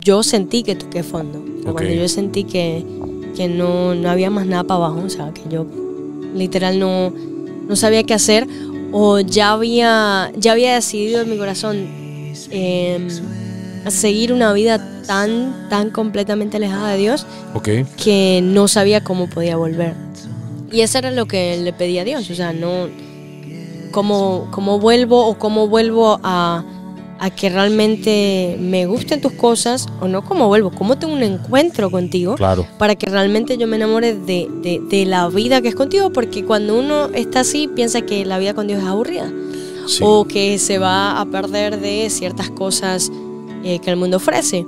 yo sentí que toqué fondo. O sea, cuando yo sentí que no había más nada para abajo, o sea, que yo literal no sabía qué hacer, o ya había decidido en mi corazón a seguir una vida tan completamente alejada de Dios, que no sabía cómo podía volver. Y eso era lo que le pedí a Dios, o sea, no cómo vuelvo a que realmente me gusten tus cosas, o no cómo tengo un encuentro contigo, claro, para que realmente yo me enamore de la vida que es contigo, porque cuando uno está así piensa que la vida con Dios es aburrida, sí, o que se va a perder de ciertas cosas que el mundo ofrece,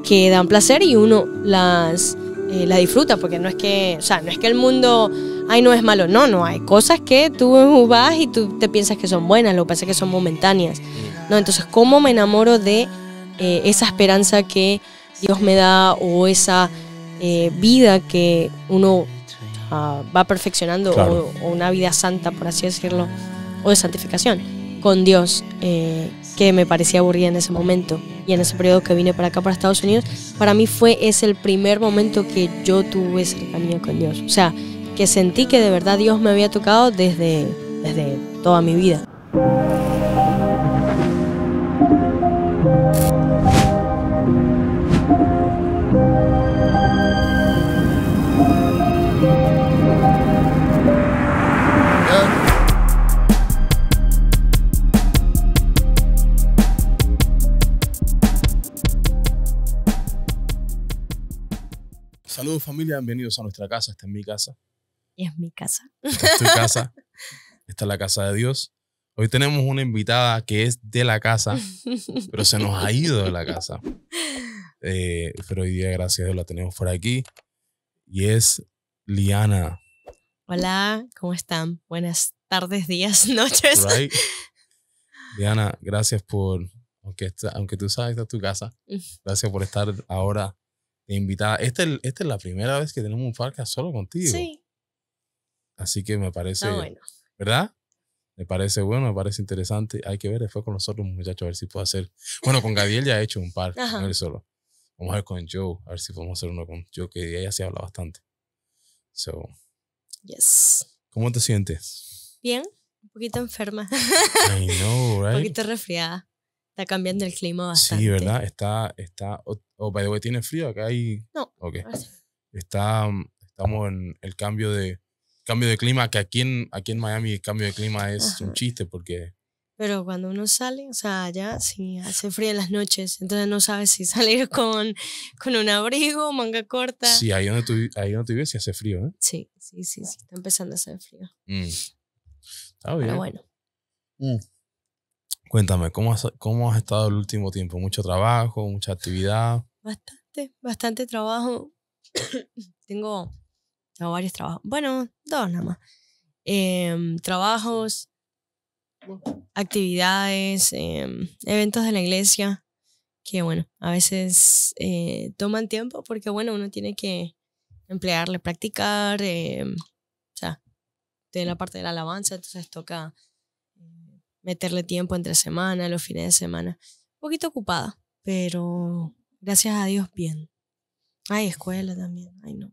que dan placer y uno las disfruta, porque no es que el mundo no es malo, no, hay cosas que tú vas y tú te piensas que son buenas, lo que pasa es que son momentáneas, ¿no? Entonces, ¿cómo me enamoro de esa esperanza que Dios me da, o esa vida que uno va perfeccionando, claro, o una vida santa, por así decirlo, o de santificación con Dios, que me parecía aburrida en ese momento y en ese periodo que vine para acá, para Estados Unidos? Para mí es el primer momento que yo tuve cercanía con Dios, o sea, que sentí que de verdad Dios me había tocado desde toda mi vida. Saludos, familia, bienvenidos a nuestra casa. Esta es mi casa. Y es mi casa. Esta es tu casa. Esta es la casa de Dios. Hoy tenemos una invitada que es de la casa, pero se nos ha ido de la casa. Pero hoy día, gracias a Dios, la tenemos por aquí. Y es Liana. Hola, ¿cómo están? Buenas tardes, días, noches. Right. Liana, gracias por, aunque tú sabes que esta es tu casa, gracias por estar ahora invitada. Esta es la primera vez que tenemos un podcast solo contigo. Sí. Así que me parece, bueno, ¿verdad? Me parece bueno, me parece interesante. Hay que ver después con los otros muchachos, a ver si puedo hacer. Bueno, con Gabriel ya he hecho un par, con él solo. Vamos a ver con Joe, a ver si podemos hacer uno con Joe, que ella sí habla bastante. So, yes. ¿Cómo te sientes? Bien, un poquito enferma. I know, right? Un poquito resfriada. Está cambiando el clima bastante. Sí, ¿verdad? By the way, ¿tiene frío? Acá hay... No. Ok. Estamos en el cambio de clima, que aquí en Miami el cambio de clima es un chiste, porque... Pero cuando uno sale, o sea, allá sí hace frío en las noches, entonces no sabes si salir con un abrigo, manga corta. Sí, ahí donde tú vives sí hace frío, ¿eh? Sí, está empezando a hacer frío. Está bien. Pero bueno. Cuéntame, ¿cómo has estado el último tiempo? ¿Mucho trabajo, mucha actividad? Bastante trabajo. Tengo varios trabajos. Bueno, 2 nada más. Trabajos, actividades, eventos de la iglesia, que bueno, a veces toman tiempo, porque bueno, uno tiene que emplearle, practicar, o sea, de la parte de la alabanza, entonces toca meterle tiempo entre semana, los fines de semana. Un poquito ocupada, pero gracias a Dios bien. Hay escuela también, no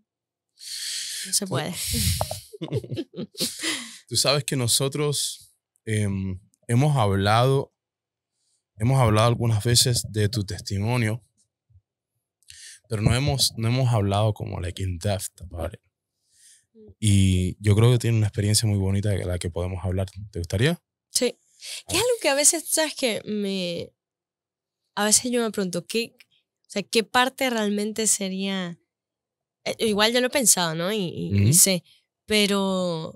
se puede. Tú sabes que nosotros hemos hablado algunas veces de tu testimonio, pero no hemos hablado como like in depth about it. Y yo creo que tiene una experiencia muy bonita de la que podemos hablar. ¿Te gustaría? Sí. Que es algo que a veces, ¿sabes qué? A veces yo me pregunto, ¿qué parte realmente sería? Igual yo lo he pensado, ¿no? Y sé, pero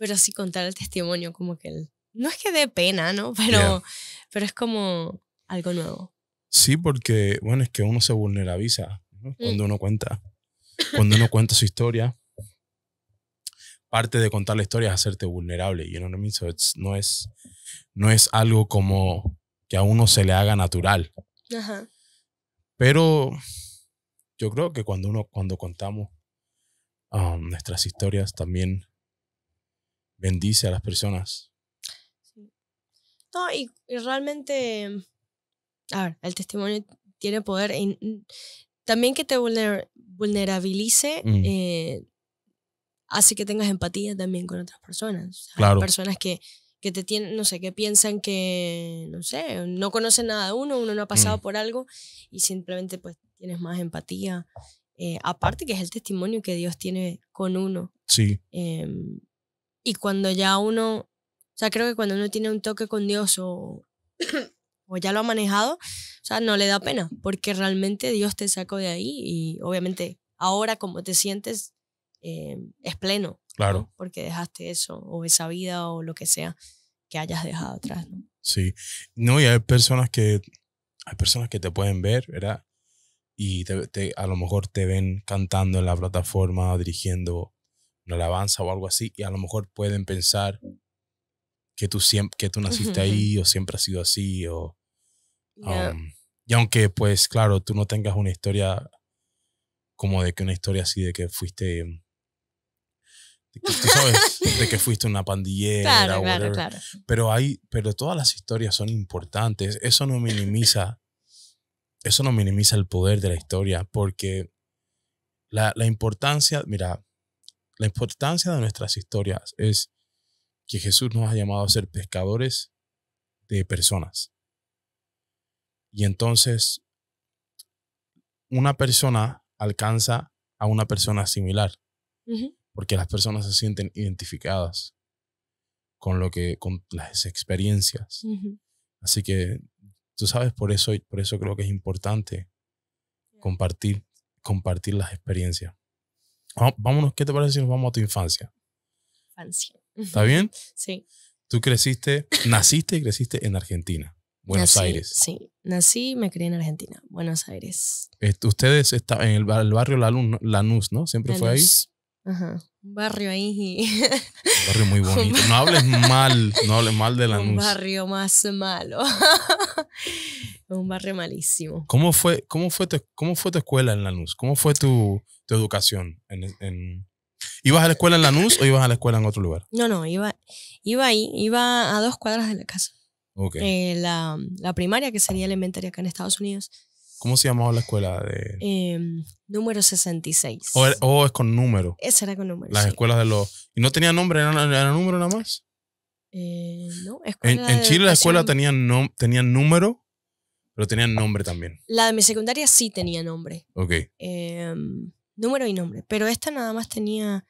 así contar el testimonio, como que no es que dé pena, ¿no? Pero es como algo nuevo. Sí, porque, bueno, es que uno se vulnerabiliza, ¿no? Cuando uno cuenta su historia. Parte de contar la historia es hacerte vulnerable, you know what I mean? So no es algo como que a uno se le haga natural. Ajá. Pero yo creo que cuando contamos nuestras historias también bendice a las personas. Sí. No, y realmente, a ver, el testimonio tiene poder. También que te vulnerabilice hace que tengas empatía también con otras personas. O sea, Claro. Personas que te tienen, no sé, que piensan que, no sé, no conocen nada de uno no ha pasado por algo y simplemente pues tienes más empatía. Aparte que es el testimonio que Dios tiene con uno. Sí. Y cuando ya uno, o sea, creo que cuando uno tiene un toque con Dios o ya lo ha manejado, o sea, no le da pena, porque realmente Dios te sacó de ahí y obviamente ahora como te sientes es pleno. Claro. ¿No? Porque dejaste eso o esa vida o lo que sea que hayas dejado atrás, ¿no? Sí. No, y hay personas que te pueden ver, ¿verdad? Y a lo mejor te ven cantando en la plataforma, dirigiendo una alabanza o algo así, y a lo mejor pueden pensar que tú naciste ahí o siempre has sido así. Y aunque, pues, claro, tú no tengas una historia como de que una historia así de que fuiste, tú sabes, de que fuiste una pandillera. Claro. Pero todas las historias son importantes. Eso no minimiza el poder de la historia, porque la importancia, mira, la importancia de nuestras historias es que Jesús nos ha llamado a ser pescadores de personas. Y entonces, una persona alcanza a una persona similar, porque las personas se sienten identificadas con las experiencias. Así que, tú sabes, por eso creo que es importante compartir las experiencias. Vámonos, ¿qué te parece si nos vamos a tu infancia? ¿Está bien? Sí. Tú naciste y creciste en Argentina, Buenos Aires. Sí, nací y me crié en Argentina, Buenos Aires. Ustedes estaban en el barrio Lanús, ¿no? ¿Siempre fue ahí? Ajá, un barrio ahí. Un barrio muy bonito. No hables mal de Lanús. Un barrio más malo. Un barrio malísimo. ¿Cómo fue tu escuela en Lanús? ¿Cómo fue tu educación? ¿Ibas a la escuela en Lanús o ibas a la escuela en otro lugar? No, iba ahí, iba a 2 cuadras de la casa. Okay. La primaria, que sería elementaria acá en Estados Unidos. ¿Cómo se llamaba la escuela? Número 66. ¿O es con número? Esa era con número. Las escuelas de los... ¿Y no tenía nombre? ¿Era número nada más? No, escuela en Chile la escuela tenían número, pero tenían nombre también. La de mi secundaria sí tenía nombre. Ok. Número y nombre. Pero esta nada más tenía...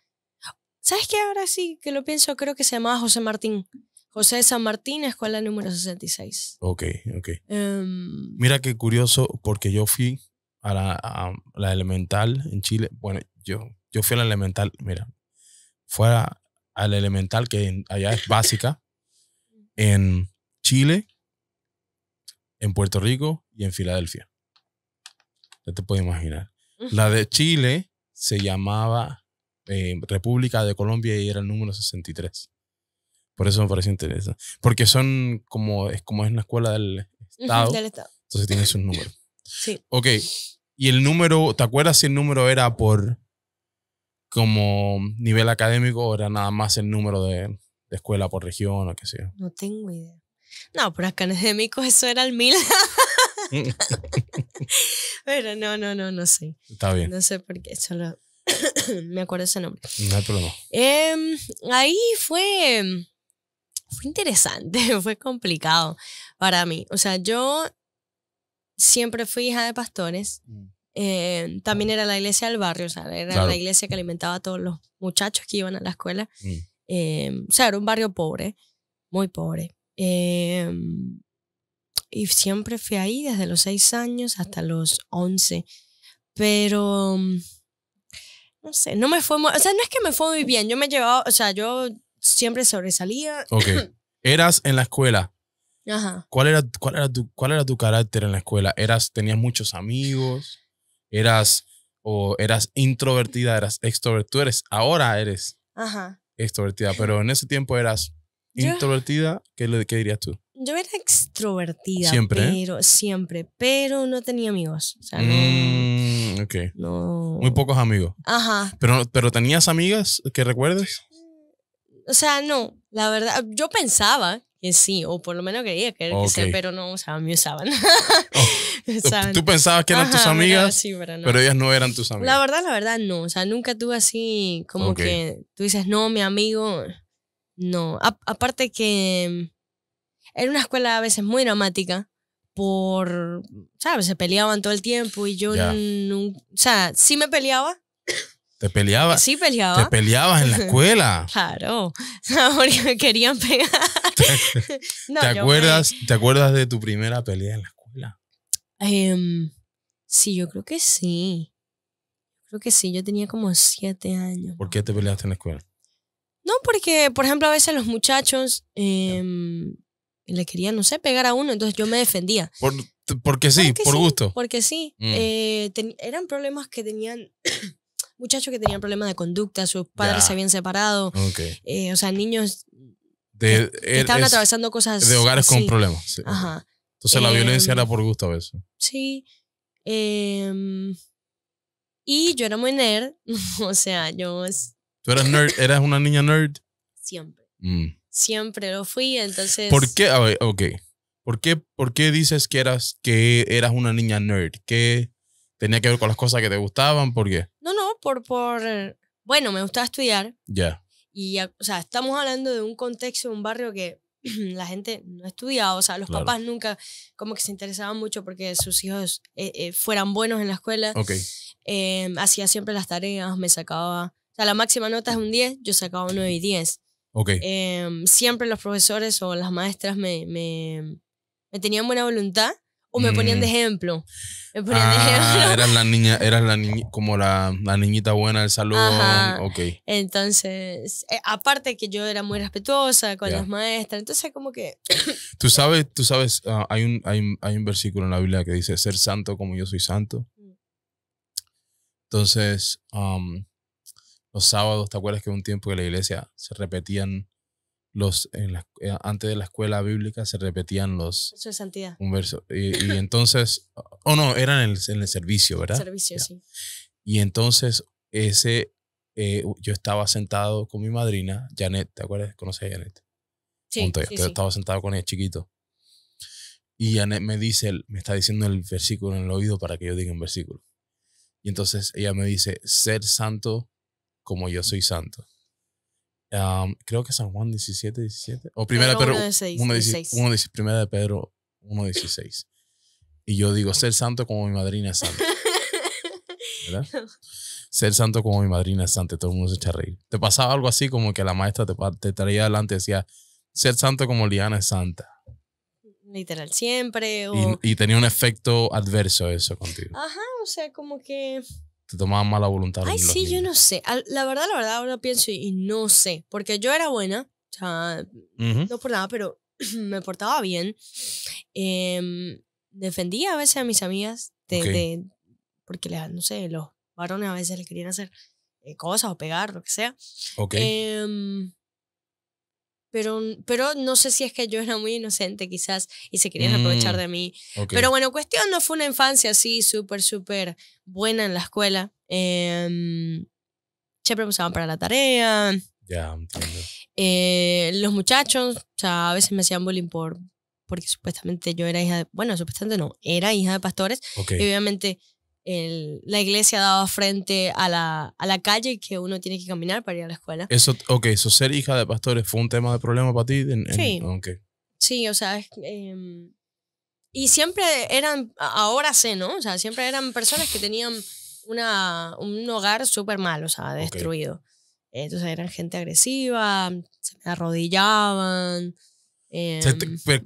¿Sabes qué? Ahora sí que lo pienso, creo que se llamaba José Martín. José de San Martín, escuela número 66. Ok. Mira qué curioso, porque yo fui a la elemental en Chile. Bueno, yo fui a la elemental, mira, fue a la elemental que allá es básica, en Chile, en Puerto Rico y en Filadelfia. Ya te puedes imaginar. La de Chile se llamaba República de Colombia y era el número 63. Por eso me pareció interesante. Porque son es una escuela del Estado. Del Estado. Entonces tiene sus números. Sí. Ok. Y el número, ¿te acuerdas si el número era por como nivel académico o era nada más el número de escuela por región o qué sé yo? No tengo idea. No, por académicos eso era el 1000. Pero no sé. Está bien. No sé por qué, solo me acuerdo ese nombre. No hay problema. Ahí fue interesante, fue complicado para mí. O sea, yo siempre fui hija de pastores. También era la iglesia del barrio, o sea, era la iglesia que alimentaba a todos los muchachos que iban a la escuela. O sea, era un barrio pobre, muy pobre. Y siempre fui ahí desde los 6 años hasta los 11. Pero, no sé, no me fue muy... O sea, no es que me fue muy bien. Yo me llevaba... O sea, yo siempre sobresalía. Ok. Eras en la escuela. Ajá. ¿Cuál era tu carácter en la escuela? ¿Tenías muchos amigos? ¿Eras introvertida? ¿Eras extrovertida? Ahora eres extrovertida, pero en ese tiempo eras introvertida. ¿Qué dirías tú? Yo era extrovertida. ¿Siempre? Pero no tenía amigos. O sea, okay. No. Muy pocos amigos. Ajá. Pero ¿tenías amigas que recuerdes? O sea, no. La verdad, yo pensaba que sí, o por lo menos creía que sí, pero no, o sea, me usaban. O sea, Tú pensabas que eran tus amigas, sí, pero no. pero ellas no eran tus amigas. La verdad, no. O sea, nunca tuve así como Ok. que tú dices, no, mi amigo. No. Aparte que era una escuela a veces muy dramática ¿sabes? Se peleaban todo el tiempo y yo Ya. o sea, sí me peleaba. ¿Te peleabas? Sí peleaba. ¿Te peleabas en la escuela? Claro. O sea, porque me querían pegar. No, ¿Te acuerdas de tu primera pelea en la escuela? Sí, yo creo que sí. Creo que sí, yo tenía como 7 años. ¿Por qué te peleaste en la escuela? No, porque, por ejemplo, a veces los muchachos le querían, no sé, pegar a uno, entonces yo me defendía. Porque sí, por gusto. Porque sí. Eran problemas que tenían muchachos que tenían problemas de conducta, sus padres se habían separado. Okay. O sea, niños que estaban atravesando cosas de hogares así. con problemas. Sí. Ajá. Entonces la violencia era por gusto a veces. Sí. Y yo era muy nerd. O sea, ¿Tú eras nerd? ¿Eras una niña nerd? Siempre. Siempre lo fui, entonces... ¿Por qué? A ver, ok. ¿Por qué dices que eras una niña nerd? ¿Qué tenía que ver con las cosas que te gustaban? ¿Por qué? No, bueno, me gustaba estudiar. Ya. Y, o sea, estamos hablando de un contexto, de un barrio que la gente no estudiaba. O sea, los papás nunca como que se interesaban mucho porque sus hijos fueran buenos en la escuela. Ok. Hacía siempre las tareas, me sacaba... O sea, la máxima nota es un 10, yo sacaba un 9 y 10. Ok. Siempre los profesores o las maestras me tenían buena voluntad o me ponían de ejemplo. Me ponían de ejemplo. Eras la niña, como la niñita buena del salón. Ajá. Ok. Entonces, aparte que yo era muy respetuosa con las maestras, entonces como que... Tú sabes, hay un versículo en la Biblia que dice, ser santo como yo soy santo. Entonces, los sábados, ¿te acuerdas que un tiempo que la iglesia se repetían antes de la escuela bíblica se repetían los... Eso es santidad. Un verso. Y entonces, no, eran en el servicio, ¿verdad? Servicio, sí. Y entonces, yo estaba sentado con mi madrina, Janet, ¿te acuerdas? ¿Conoces a Janet? Sí, sí. Estaba sentado con ella chiquito. Y Janet me está diciendo el versículo en el oído para que yo diga un versículo. Y entonces ella me dice, ser santo como yo soy santo. Creo que San Juan 17. O primera de Pedro 1:16. Primera de Pedro 1:16. Y yo digo, ser santo como mi madrina es santa. ¿Verdad? Ser santo como mi madrina es santa. Todo el mundo se echa a reír. ¿Te pasaba algo así como que la maestra te traía adelante y decía, ser santo como Liana es santa? Literal, siempre. Y tenía un efecto adverso eso contigo. Ajá, o sea, como que... Te tomaban mala voluntad. Ay, sí, yo no sé. La verdad, ahora pienso y no sé. Porque yo era buena, o sea, no por nada, pero me portaba bien. Defendía a veces a mis amigas porque, no sé, los varones a veces le querían hacer cosas o pegar, lo que sea. Ok. Pero no sé si es que yo era muy inocente quizás y se querían aprovechar de mí. Okay. Pero bueno, cuestión, no fue una infancia así súper buena en la escuela. Siempre me usaban para la tarea. Ya, entiendo. Los muchachos, o sea, a veces me hacían bullying porque supuestamente yo era hija de... Bueno, supuestamente no, era hija de pastores. Okay. Y obviamente la iglesia daba frente a la calle que uno tiene que caminar para ir a la escuela. Eso, ser hija de pastores fue un tema de problema para ti. Sí. Okay. Sí, o sea, y siempre eran, ahora sé, ¿no? O sea, siempre eran personas que tenían un hogar súper mal, o sea, destruido. Entonces eran gente agresiva, se me arrodillaban.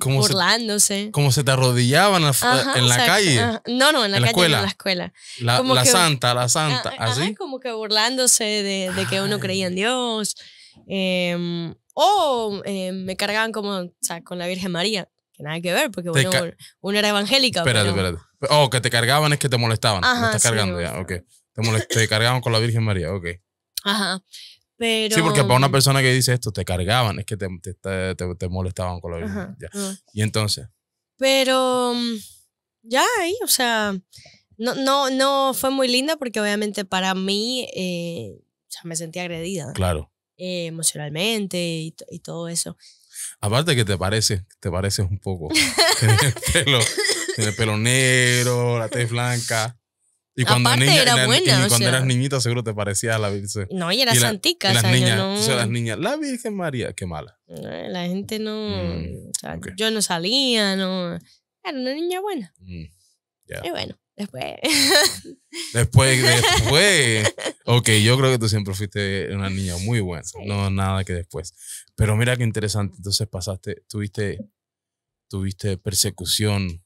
Burlándose. ¿Cómo se te arrodillaban en la calle? No, en la calle, escuela. En la escuela. La santa, así. Como que burlándose de que uno creía en Dios. Me cargaban como, con la Virgen María, que nada que ver, porque uno era evangélica. Espérate. Que te cargaban es que te molestaban. Ajá, me estás cargando ya, ok. Te cargaban con la Virgen María, ok. Ajá. Pero... Sí, porque para una persona que dice esto, te cargaban, es que te molestaban con la Virgen. Ya. Y entonces. Pero ya ahí, o sea, no fue muy linda porque obviamente para mí me sentía agredida. Claro. Emocionalmente y todo eso. Aparte que te pareces un poco. Tienes el pelo Tiene el pelo negro, la tez blanca. Y cuando, Aparte era buena, y cuando eras niñita seguro te parecía a la Virgen. No, y era santica. Y las o sea, niñas, no, las niñas, la Virgen María, qué mala. La gente no... o sea, okay. Yo no salía, no... Era una niña buena. Yeah. Y bueno, después... después. Ok, yo creo que tú siempre fuiste una niña muy buena. Sí. No, nada que después. Pero mira qué interesante. Entonces tuviste persecución.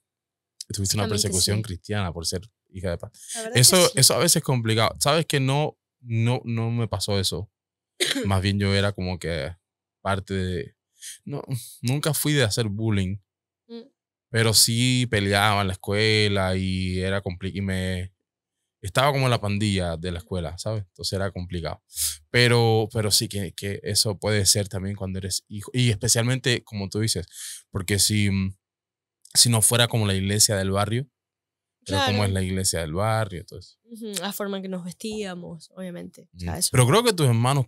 Tuviste una persecución cristiana por ser hija de paz. Eso a veces es complicado. Sabes que no me pasó eso. Más bien yo era como que parte de... No, nunca fui de hacer bullying. Pero sí peleaba en la escuela y era complicado. Estaba como en la pandilla de la escuela, ¿sabes? Entonces era complicado. Pero sí que eso puede ser también cuando eres hijo. Y especialmente, como tú dices, porque si no fuera como la iglesia del barrio, pero como es la iglesia del barrio, entonces. La forma en que nos vestíamos, obviamente. O sea, eso. Pero creo que tus hermanos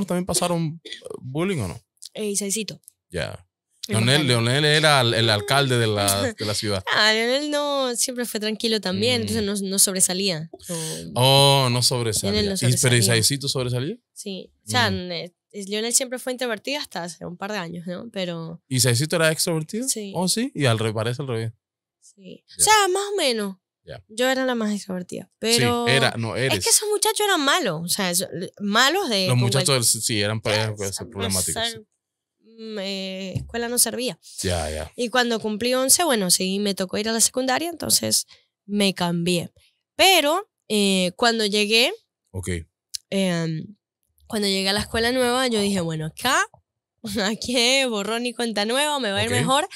también pasaron bullying, ¿o no? Isaicito. Ya. Leonel era el alcalde de la ciudad. Leonel no siempre fue tranquilo también, entonces no sobresalía. No sobresalía. ¿Pero Isaicito sobresalía? Sí. O sea, Leonel siempre fue introvertido hasta hace un par de años, ¿no? Pero... ¿Isaicito era extrovertido? Sí. Oh, sí. Y parece al revés. Sí. Yeah. O sea, más o menos. Yeah. Yo era la más extrovertida. Pero... Sí, eres. Es que esos muchachos eran malos. O sea, malos de... Los muchachos sí eran problemáticos. Escuela no servía. Ya. Y cuando cumplí 11, bueno, sí, me tocó ir a la secundaria, entonces me cambié. Pero cuando llegué, cuando llegué a la escuela nueva, yo dije, bueno, aquí borrón y cuenta nueva, me va a ir mejor.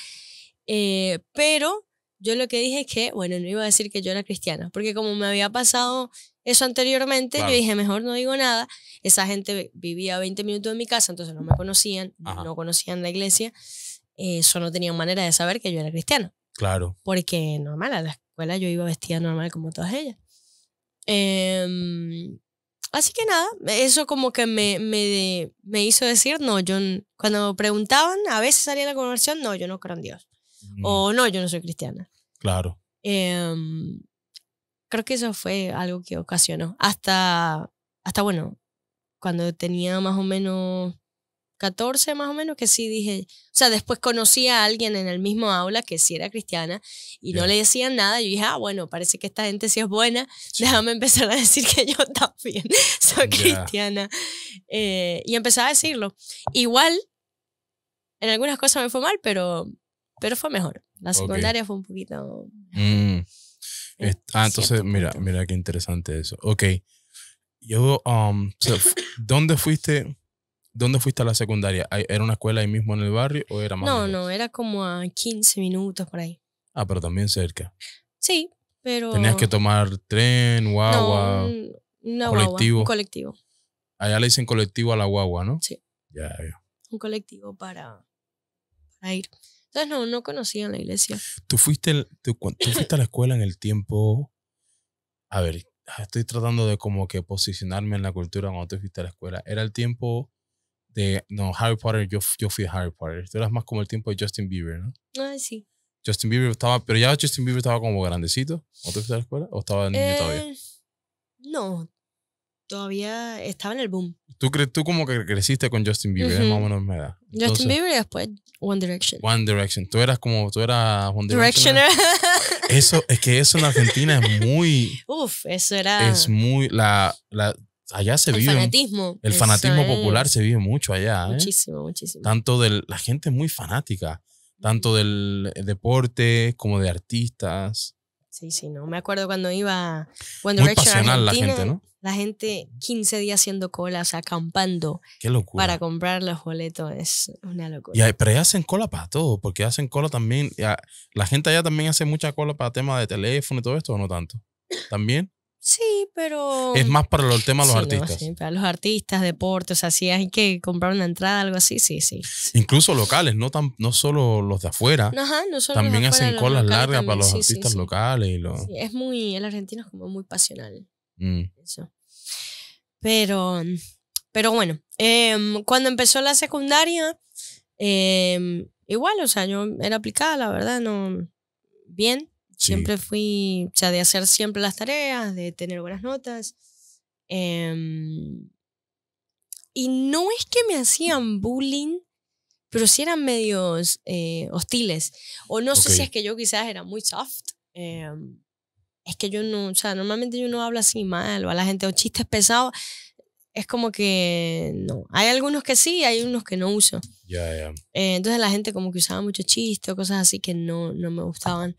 Pero yo lo que dije es que, bueno, no iba a decir que yo era cristiana, porque como me había pasado eso anteriormente, yo dije, mejor no digo nada. Esa gente vivía 20 minutos de mi casa, entonces no me conocían, no conocían la iglesia. Eso no tenían manera de saber que yo era cristiana. Claro. Porque normal, a la escuela yo iba vestida normal como todas ellas. Así que nada, eso como que me hizo decir, no, yo cuando preguntaban, a veces salía la conversión, no, yo no creo en Dios. O no, yo no soy cristiana. Claro. Creo que eso fue algo que ocasionó. Hasta bueno, cuando tenía más o menos 14 más o menos, que sí dije, o sea, después conocí a alguien en el mismo aula que sí era cristiana y no le decían nada. Yo dije, bueno, parece que esta gente sí es buena, déjame empezar a decir que yo también soy cristiana. Y empecé a decirlo. Igual, en algunas cosas me fue mal, pero fue mejor. La secundaria fue un poquito... entonces, mira qué interesante eso. Ok. Yo, ¿dónde fuiste a la secundaria? ¿Era una escuela ahí mismo en el barrio o era más? No, era como a 15 minutos por ahí. Pero también cerca. Sí, pero... ¿Tenías que tomar tren, guagua, colectivo? Un colectivo. Allá le dicen colectivo a la guagua, ¿no? Sí. Ya. Un colectivo para ir. Entonces no conocía la iglesia. ¿Tú fuiste a la escuela en el tiempo? A ver, estoy tratando de como que posicionarme en la cultura cuando tú fuiste a la escuela. Era el tiempo de... No, Harry Potter, yo fui a Harry Potter. Tú eras más como el tiempo de Justin Bieber, ¿no? Sí. Justin Bieber pero ya Justin Bieber estaba como grandecito cuando tú fuiste a la escuela, ¿o estaba niño todavía? No, todavía estaba en el boom. Tú como que creciste con Justin Bieber, más o menos me da. Justin Bieber y después One Direction. Tú eras One Direction. Eso, es que eso en Argentina es muy... eso era... Es muy... allá se vive... El fanatismo popular se vive mucho allá. Muchísimo. Tanto la gente es muy fanática. Tanto del deporte como de artistas. Sí, no. Me acuerdo cuando iba One Direction. Muy pasional la gente, ¿no? La gente 15 días haciendo colas, acampando. Qué locura. Para comprar los boletos. Es una locura. Pero ellos hacen cola para todo, porque hacen cola también. La gente allá también hace mucha cola para temas de teléfono y todo esto, ¿o no tanto? ¿También? Sí, pero... Es más para el tema de los artistas. No, sí, para los artistas, deportes, o sea, si hay que comprar una entrada, algo así, sí. Incluso locales, no solo los de afuera. No solo también los de afuera, hacen colas largas también, para los artistas locales. Sí, es muy... El argentino es como muy pasional. Eso. Pero bueno, cuando empezó la secundaria, igual, o sea, yo era aplicada, la verdad, no... Bien, Sí. Siempre fui, o sea, de hacer siempre las tareas, de tener buenas notas. Y no es que me hacían bullying, pero sí eran medios hostiles. O no sé si es que yo quizás era muy soft. Es que yo no, o sea, normalmente yo no hablo así mal o a la gente, o chistes pesados. Es como que no. Hay algunos que sí, hay unos que no uso. Ya. Entonces la gente como que usaba mucho chiste o cosas así que no me gustaban.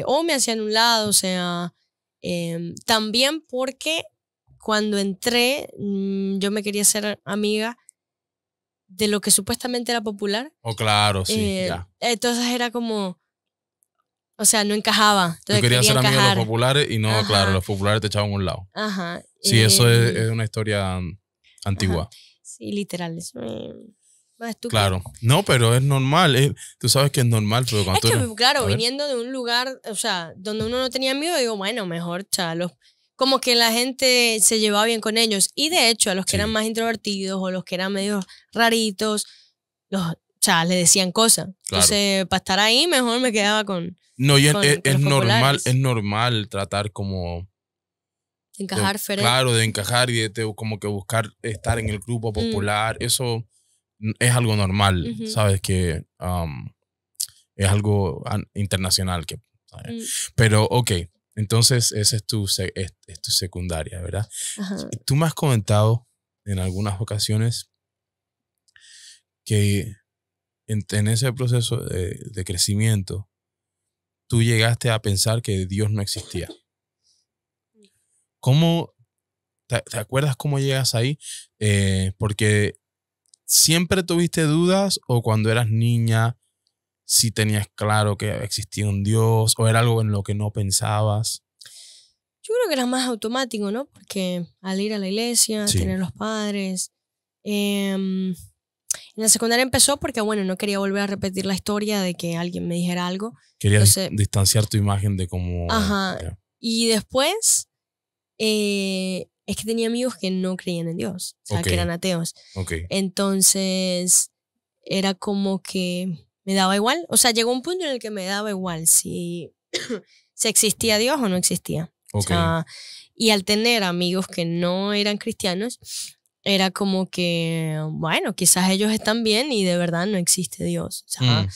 O me hacían un lado, o sea, también porque cuando entré yo me quería ser amiga de lo que supuestamente era popular. Claro, sí, ya. Entonces era como, o sea, no encajaba. Entonces Tú querías ser amiga de los encajar. populares y no, Ajá. claro, los populares te echaban a un lado. Ajá. Sí, eso es una historia antigua. Ajá. Sí, literal. Es más estúpido. Claro. No, pero es normal. Tú sabes que es normal, pero cuando es que, claro, viniendo de un lugar, o sea, donde uno no tenía amigos, digo, bueno, mejor, chalos. Como que la gente se llevaba bien con ellos. Y de hecho, a los que eran más introvertidos o los que eran medio raritos, le decían cosas. Claro. Entonces, para estar ahí, mejor me quedaba con. No, y con es normal, populares. es normal tratar como de encajar, claro, de encajar y de como que buscar estar en el grupo popular. Eso es algo normal, ¿sabes? Que es algo internacional. Pero, ok, entonces esa es tu secundaria, ¿verdad? Ajá. Tú me has comentado en algunas ocasiones que en ese proceso de crecimiento tú llegaste a pensar que Dios no existía. ¿Cómo te acuerdas cómo llegas ahí? Porque ¿siempre tuviste dudas o cuando eras niña sí tenías claro que existía un Dios o era algo en lo que no pensabas? Yo creo que era más automático, ¿no? Porque al ir a la iglesia, tener los padres. En la secundaria empezó porque, bueno, no quería volver a repetir la historia de que alguien me dijera algo. Querías distanciar tu imagen de cómo... Ajá. Y después... es que tenía amigos que no creían en Dios, o sea, que eran ateos. Entonces, era como que me daba igual. O sea, llegó un punto en el que me daba igual si existía Dios o no existía. O sea, y al tener amigos que no eran cristianos, era como que, bueno, quizás ellos están bien y de verdad no existe Dios. O sea,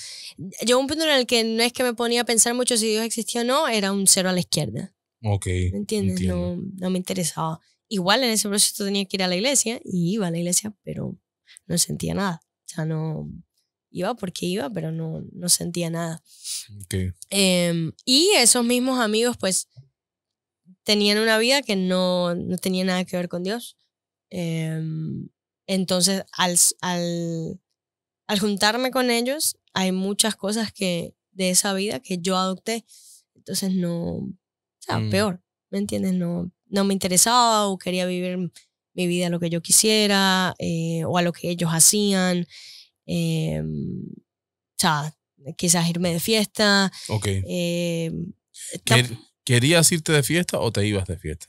llegó un punto en el que no es que me ponía a pensar mucho si Dios existía o no, era un cero a la izquierda. ¿Me entiendes? No me interesaba. Igual en ese proceso tenía que ir a la iglesia y iba a la iglesia, pero no sentía nada. O sea, no iba porque iba, pero no sentía nada. Y esos mismos amigos, pues, tenían una vida que no tenía nada que ver con Dios. Entonces, al juntarme con ellos, hay muchas cosas de esa vida que yo adopté. Entonces, peor, ¿me entiendes? No me interesaba o quería vivir mi vida a lo que yo quisiera o a lo que ellos hacían. Quizás irme de fiesta. ¿Querías irte de fiesta o te ibas de fiesta?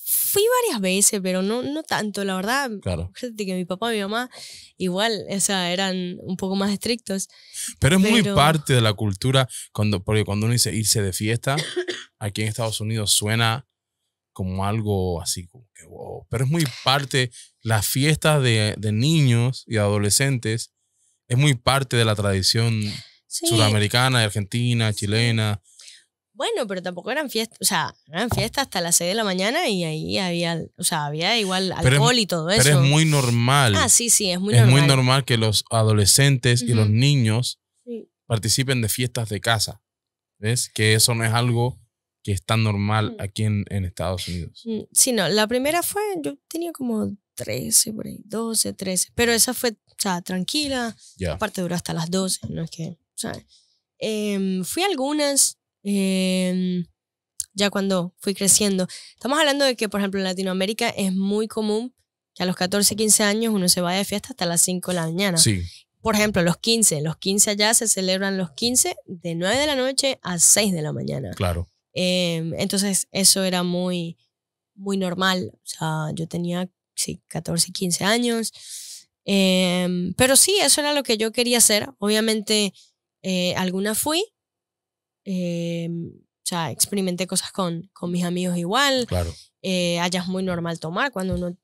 Fui varias veces, pero no tanto, la verdad. Claro. Fíjate que mi papá y mi mamá igual, o sea, eran un poco más estrictos. Pero es muy parte de la cultura, porque cuando uno dice irse de fiesta, aquí en Estados Unidos suena como algo así, como que wow. Pero es muy parte, las fiestas de niños y adolescentes, es muy parte de la tradición sudamericana, argentina, chilena. Bueno, pero tampoco eran fiestas, o sea, eran fiestas hasta las 6 de la mañana y ahí había, o sea, había igual alcohol y todo eso. Pero es muy normal. Sí, es muy normal. Es muy normal que los adolescentes y los niños participen de fiestas de casa. ¿Ves? Que eso no es algo que es tan normal aquí en Estados Unidos. Sí, no, la primera yo tenía como 13, por ahí, 12, 13, pero esa fue, o sea, tranquila. Aparte duró hasta las 12, no es que, ¿sabes? Fui a algunas... ya cuando fui creciendo. Estamos hablando de que, por ejemplo, en Latinoamérica es muy común que a los 14, 15 años uno se vaya de fiesta hasta las 5 de la mañana. Sí. Por ejemplo, los 15 allá se celebran los 15 de 9 de la noche a 6 de la mañana. Claro. Entonces eso era muy, muy normal. O sea, yo tenía 14, 15 años. Pero sí, eso era lo que yo quería hacer. Obviamente, alguna fui. O sea, experimenté cosas con mis amigos igual. Claro. Allá es muy normal tomar cuando uno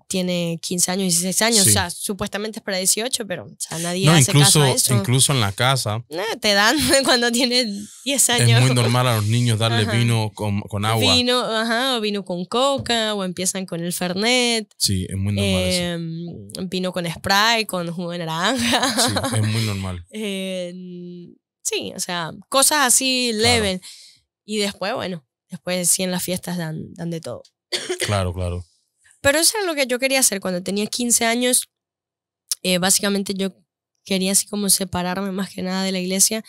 tiene 15 años, 16 años. Sí. O sea, supuestamente es para 18, pero o sea, nadie No, hace caso a eso. incluso en la casa. Te dan cuando tienes 10 años. Es muy normal a los niños darle Ajá. vino con agua. O vino con coca, o empiezan con el Fernet. Sí, es muy normal eso. Vino con Sprite, con jugo de naranja. Sí, es muy normal. Sí, o sea, cosas así leves. Claro. Y después, bueno, después sí en las fiestas dan de todo. Claro, claro. Pero eso era lo que yo quería hacer cuando tenía 15 años. Básicamente yo quería así como separarme más que nada de la iglesia.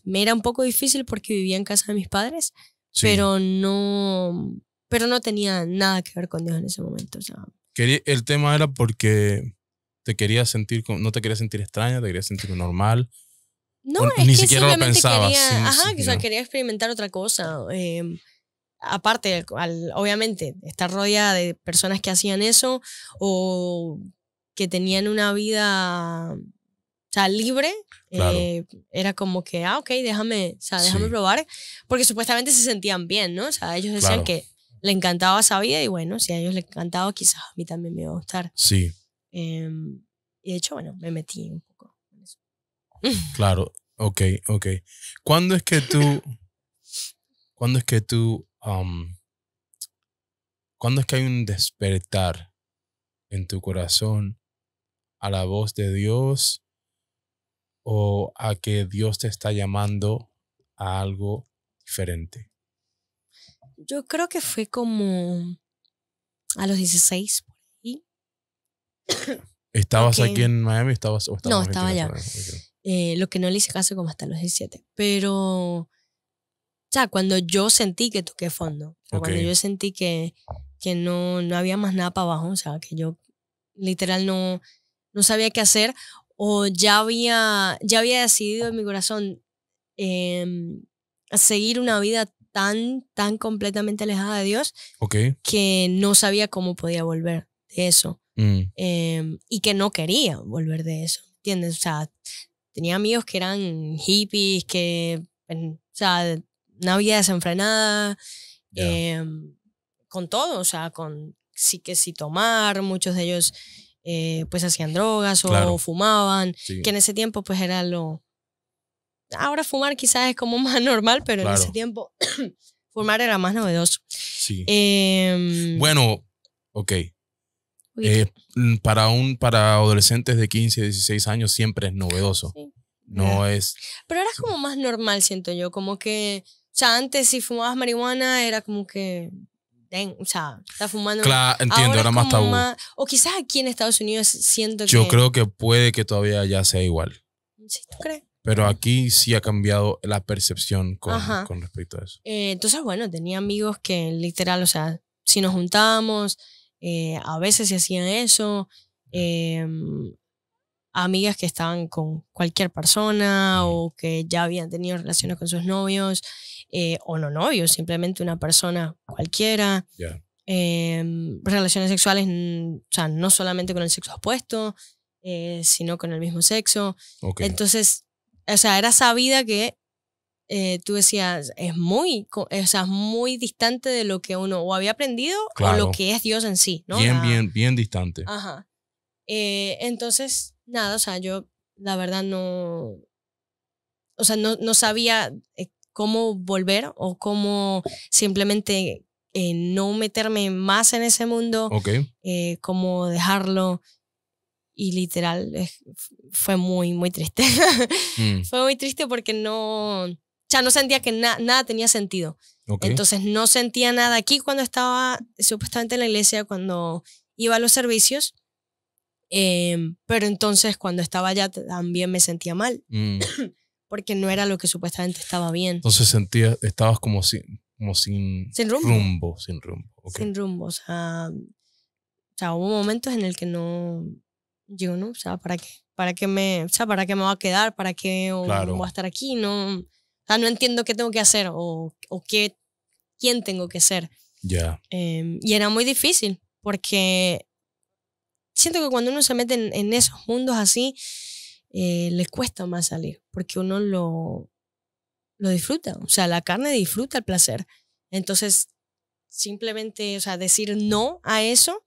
Me era un poco difícil porque vivía en casa de mis padres, Sí. pero no tenía nada que ver con Dios en ese momento. O sea, El tema era porque te querías sentir, no te querías sentir extraña, te querías sentir normal. no, O es ni que siquiera lo simplemente pensabas. o sea, quería experimentar otra cosa. Aparte, obviamente, estar rodeada de personas que hacían eso o que tenían una vida, o sea, libre, Claro. era como que, ok, déjame Sí. probar, porque supuestamente se sentían bien, ¿no? O sea, ellos decían Claro. que le encantaba esa vida y bueno, si a ellos les encantaba, quizás a mí también me iba a gustar. Sí, Y de hecho, bueno, me metí un poco en eso. claro. Ok. ¿Cuándo es que hay un despertar en tu corazón a la voz de Dios o a que Dios te está llamando a algo diferente? Yo creo que fue como a los 16 por ahí. ¿Estabas Ok. aquí en Miami o estabas No, en estaba allá. Argentina? Lo que no le hice caso como hasta los 17. Pero, o sea, cuando yo sentí que toqué fondo, o sea, Ok. cuando yo sentí que no había más nada para abajo, o sea, que yo literal no sabía qué hacer, o ya había decidido en mi corazón seguir una vida tan completamente alejada de Dios Ok. que no sabía cómo podía volver de eso. Y que no quería volver de eso, ¿entiendes? O sea, tenía amigos que eran hippies, que, o sea, una vida desenfrenada, Ya. con todo, o sea, con sí tomar, muchos de ellos pues hacían drogas o Claro. fumaban, Sí. que en ese tiempo pues era lo... Ahora fumar quizás es como más normal, pero Claro. en ese tiempo fumar era más novedoso. Sí. Em, Bueno, ok. Para adolescentes de 15, 16 años siempre es novedoso. Sí. No es... Pero era como más normal, siento yo, como que, o sea, antes si fumabas marihuana era como que, o sea, estás fumando. Claro, entiendo, Ahora era es más como tabú. o quizás aquí en Estados Unidos siento Yo que... creo que puede que todavía ya sea igual. ¿Sí, tú crees? Pero aquí sí ha cambiado la percepción Ajá. con respecto a eso. Entonces, bueno, tenía amigos que literal, o sea, si nos juntábamos, a veces se hacían eso. Amigas que estaban con cualquier persona o que ya habían tenido relaciones con sus novios o no novios, simplemente una persona cualquiera. Ya. Relaciones sexuales, o sea, no solamente con el sexo opuesto, sino con el mismo sexo. Ok. Entonces, o sea, era esa vida que tú decías, es muy distante de lo que uno o había aprendido Claro. o lo que es Dios en sí, ¿no? Bien distante. Ajá. Entonces, nada, o sea, yo la verdad no, o sea, no sabía cómo volver o cómo simplemente no meterme más en ese mundo, Ok. cómo dejarlo. Y literal, fue muy, muy triste. Fue muy triste porque no sentía que nada tenía sentido. Okay. Entonces no sentía nada aquí cuando estaba supuestamente en la iglesia, cuando iba a los servicios. Pero entonces cuando estaba allá también me sentía mal. Porque no era lo que supuestamente estaba bien. Entonces estabas como sin rumbo. Sin rumbo. Okay. Sin rumbo. O sea, hubo momentos en el que no... Digo, no, o sea, ¿para qué? ¿Para qué me voy a quedar? ¿Para qué Claro. voy a estar aquí? No, o sea, no entiendo qué tengo que hacer o quién tengo que ser. Ya. Y era muy difícil porque siento que cuando uno se mete en esos mundos así, les cuesta más salir porque uno lo lo disfruta. O sea, la carne disfruta el placer. Entonces, simplemente, o sea, decir no a eso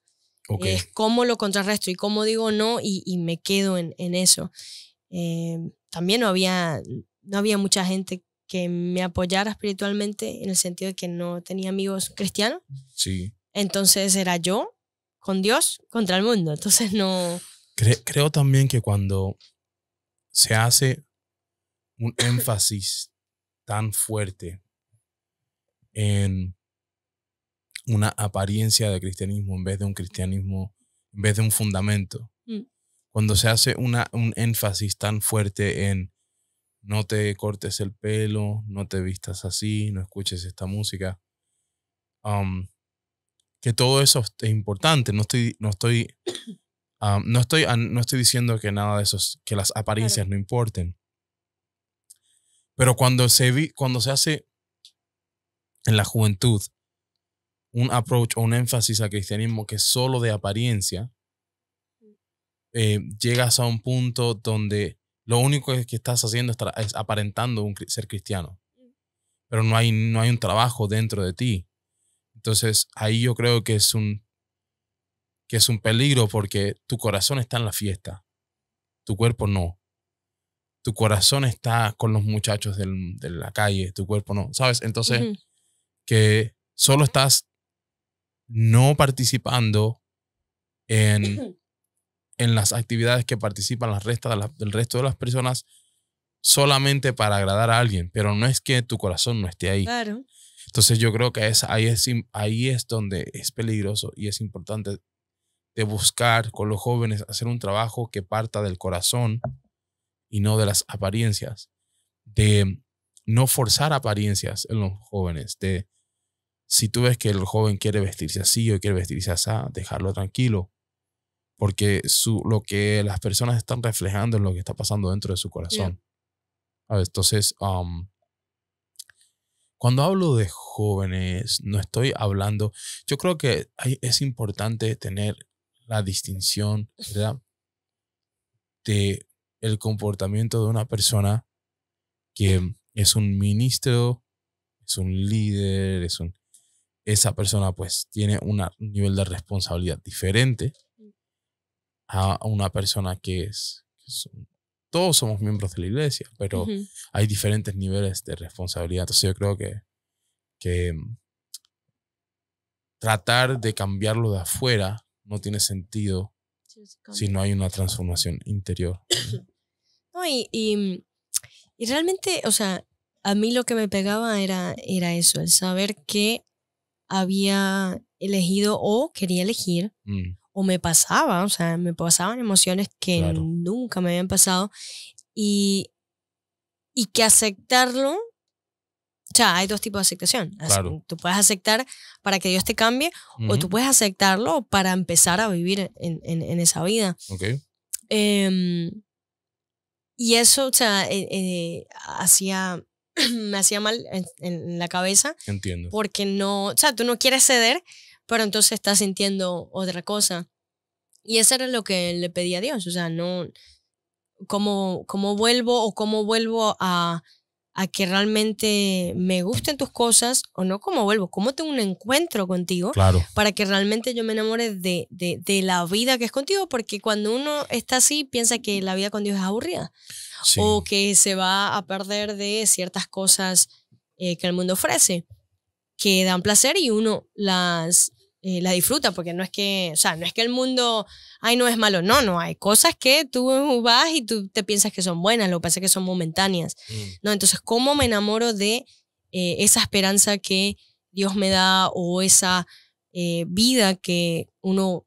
es cómo lo contrarresto y cómo digo no y me quedo en eso. También no había mucha gente que me apoyara espiritualmente en el sentido de que no tenía amigos cristianos. Sí. Entonces era yo con Dios contra el mundo. Entonces no... Creo también que cuando se hace un énfasis tan fuerte en una apariencia de cristianismo en vez de un cristianismo, en vez de un fundamento, cuando se hace un énfasis tan fuerte en no te cortes el pelo, no te vistas así, no escuches esta música, que todo eso es importante. No estoy diciendo que nada de eso, que las apariencias no importen. Pero cuando se hace en la juventud un approach o un énfasis al cristianismo que es solo de apariencia, llegas a un punto donde lo único que estás haciendo es aparentando ser cristiano. Pero no hay un trabajo dentro de ti. Entonces ahí yo creo que es un peligro porque tu corazón está en la fiesta. Tu cuerpo no. Tu corazón está con los muchachos de la calle. Tu cuerpo no. ¿Sabes? Entonces que solo estás no participando en las actividades que participan del resto de las personas solamente para agradar a alguien, pero no es que tu corazón no esté ahí. Claro. Entonces yo creo que ahí es donde es peligroso y es importante de buscar con los jóvenes hacer un trabajo que parta del corazón y no de las apariencias, de no forzar apariencias en los jóvenes, de si tú ves que el joven quiere vestirse así o quiere vestirse así, dejarlo tranquilo. Porque lo que las personas están reflejando es lo que está pasando dentro de su corazón. Yeah. Entonces, cuando hablo de jóvenes, no estoy hablando... Yo creo que es importante tener la distinción, ¿verdad?, de el comportamiento de una persona que es un ministro, es un líder, esa persona pues tiene un nivel de responsabilidad diferente a una persona que todos somos miembros de la iglesia, pero hay diferentes niveles de responsabilidad. Entonces yo creo que tratar de cambiarlo de afuera no tiene sentido si no hay una transformación interior. No, y realmente, o sea, a mí lo que me pegaba era eso, el saber que había elegido o quería elegir o me pasaban emociones que nunca me habían pasado y que aceptarlo, o sea, hay dos tipos de aceptación. Claro. Tú puedes aceptar para que Dios te cambie o tú puedes aceptarlo para empezar a vivir en esa vida. Okay. Y eso, o sea, me hacía mal en la cabeza. Entiendo. Porque no, o sea, tú no quieres ceder, pero entonces estás sintiendo otra cosa. Y eso era lo que le pedí a Dios. O sea, no, cómo vuelvo a que realmente me gusten tus cosas, o no cómo tengo un encuentro contigo, claro, para que realmente yo me enamore de la vida que es contigo, porque cuando uno está así piensa que la vida con Dios es aburrida. Sí. O que se va a perder de ciertas cosas que el mundo ofrece, que dan placer y uno las disfruta, porque no es que, o sea, no es que el mundo, no es malo, no, hay cosas que tú vas y tú te piensas que son buenas, lo que pasa es que son momentáneas, ¿no? Entonces, ¿cómo me enamoro de esa esperanza que Dios me da o esa vida que uno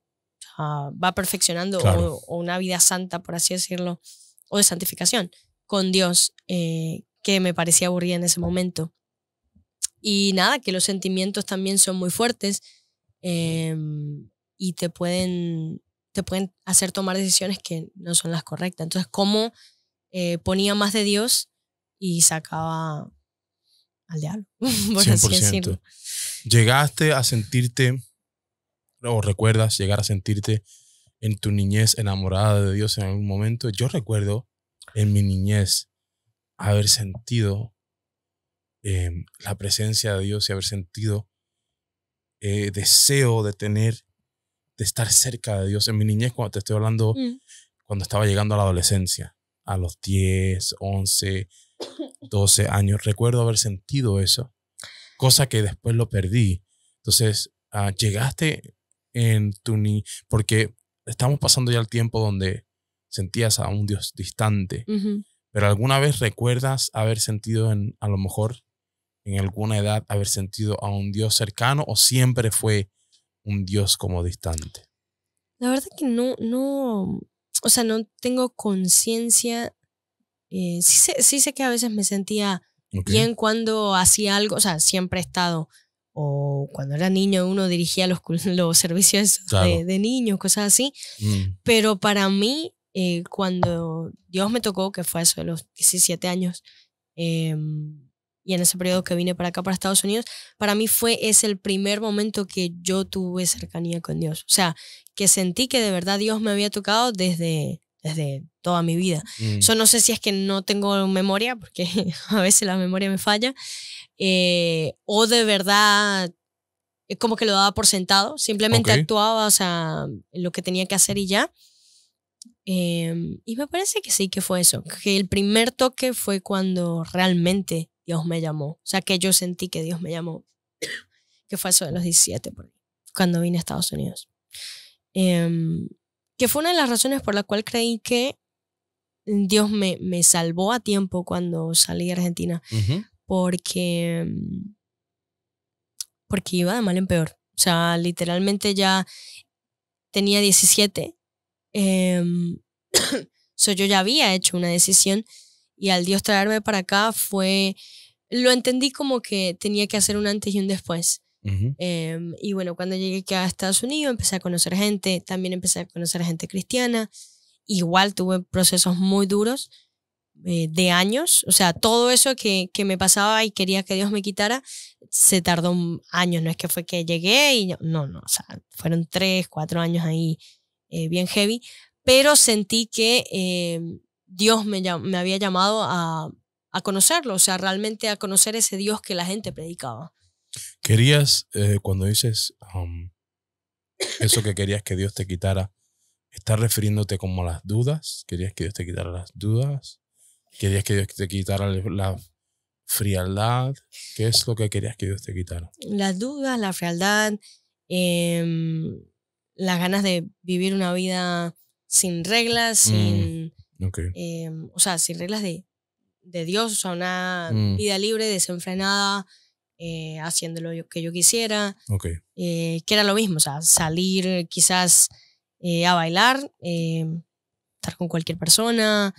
va perfeccionando, claro, o una vida santa, por así decirlo, o de santificación con Dios, que me parecía aburrida en ese momento? Y nada, que los sentimientos también son muy fuertes y te pueden hacer tomar decisiones que no son las correctas. Entonces, ¿cómo ponía más de Dios y sacaba al diablo? Por 100%. Así decirlo. ¿Llegaste a sentirte, o recuerdas llegar a sentirte en tu niñez enamorada de Dios en algún momento? Yo recuerdo en mi niñez haber sentido la presencia de Dios y haber sentido deseo de estar cerca de Dios. En mi niñez, cuando te estoy hablando, cuando estaba llegando a la adolescencia, a los 10, 11, 12 años, recuerdo haber sentido eso, cosa que después lo perdí. Entonces, llegaste en porque estamos pasando ya el tiempo donde sentías a un Dios distante, pero ¿alguna vez recuerdas haber sentido a lo mejor en alguna edad haber sentido a un Dios cercano, o siempre fue un Dios como distante? La verdad que no, o sea, no tengo conciencia. Sí sé que a veces me sentía bien cuando hacía algo, o sea, siempre he estado, o cuando era niño uno dirigía los servicios de niños, cosas así, pero para mí, cuando Dios me tocó, que fue eso de los 17 años, y en ese periodo que vine para acá, para Estados Unidos, para mí es el primer momento que yo tuve cercanía con Dios. O sea, que sentí que de verdad Dios me había tocado desde toda mi vida. Yo no sé si es que no tengo memoria, porque a veces la memoria me falla, o de verdad como que lo daba por sentado, simplemente actuaba, o sea, lo que tenía que hacer y ya. Y me parece que sí, que fue eso, que el primer toque fue cuando realmente Dios me llamó, o sea, que yo sentí que Dios me llamó, que fue eso de los 17, cuando vine a Estados Unidos. Que fue una de las razones por la cual creí que Dios me salvó a tiempo cuando salí de Argentina, porque iba de mal en peor. O sea, literalmente ya tenía 17, yo ya había hecho una decisión, y al Dios traerme para acá lo entendí como que tenía que hacer un antes y un después. Y bueno, cuando llegué aquí a Estados Unidos empecé a conocer gente, también empecé a conocer gente cristiana. Igual tuve procesos muy duros de años, o sea, todo eso que me pasaba y quería que Dios me quitara, se tardó años, no es que fue que llegué y no, o sea, fueron 3, 4 años ahí bien heavy, pero sentí que Dios me había llamado a conocerlo, o sea, realmente a conocer ese Dios que la gente predicaba. ¿Querías, cuando dices eso que querías que Dios te quitara, estás refiriéndote como a las dudas? ¿Querías que Dios te quitara las dudas? ¿Querías que Dios te quitara la frialdad? ¿Qué es lo que querías que Dios te quitara? Las dudas, la frialdad, las ganas de vivir una vida sin reglas, o sea, sin reglas de Dios, o sea, una vida libre, desenfrenada, haciendo lo que yo quisiera, que era lo mismo, o sea, salir quizás a bailar, estar con cualquier persona,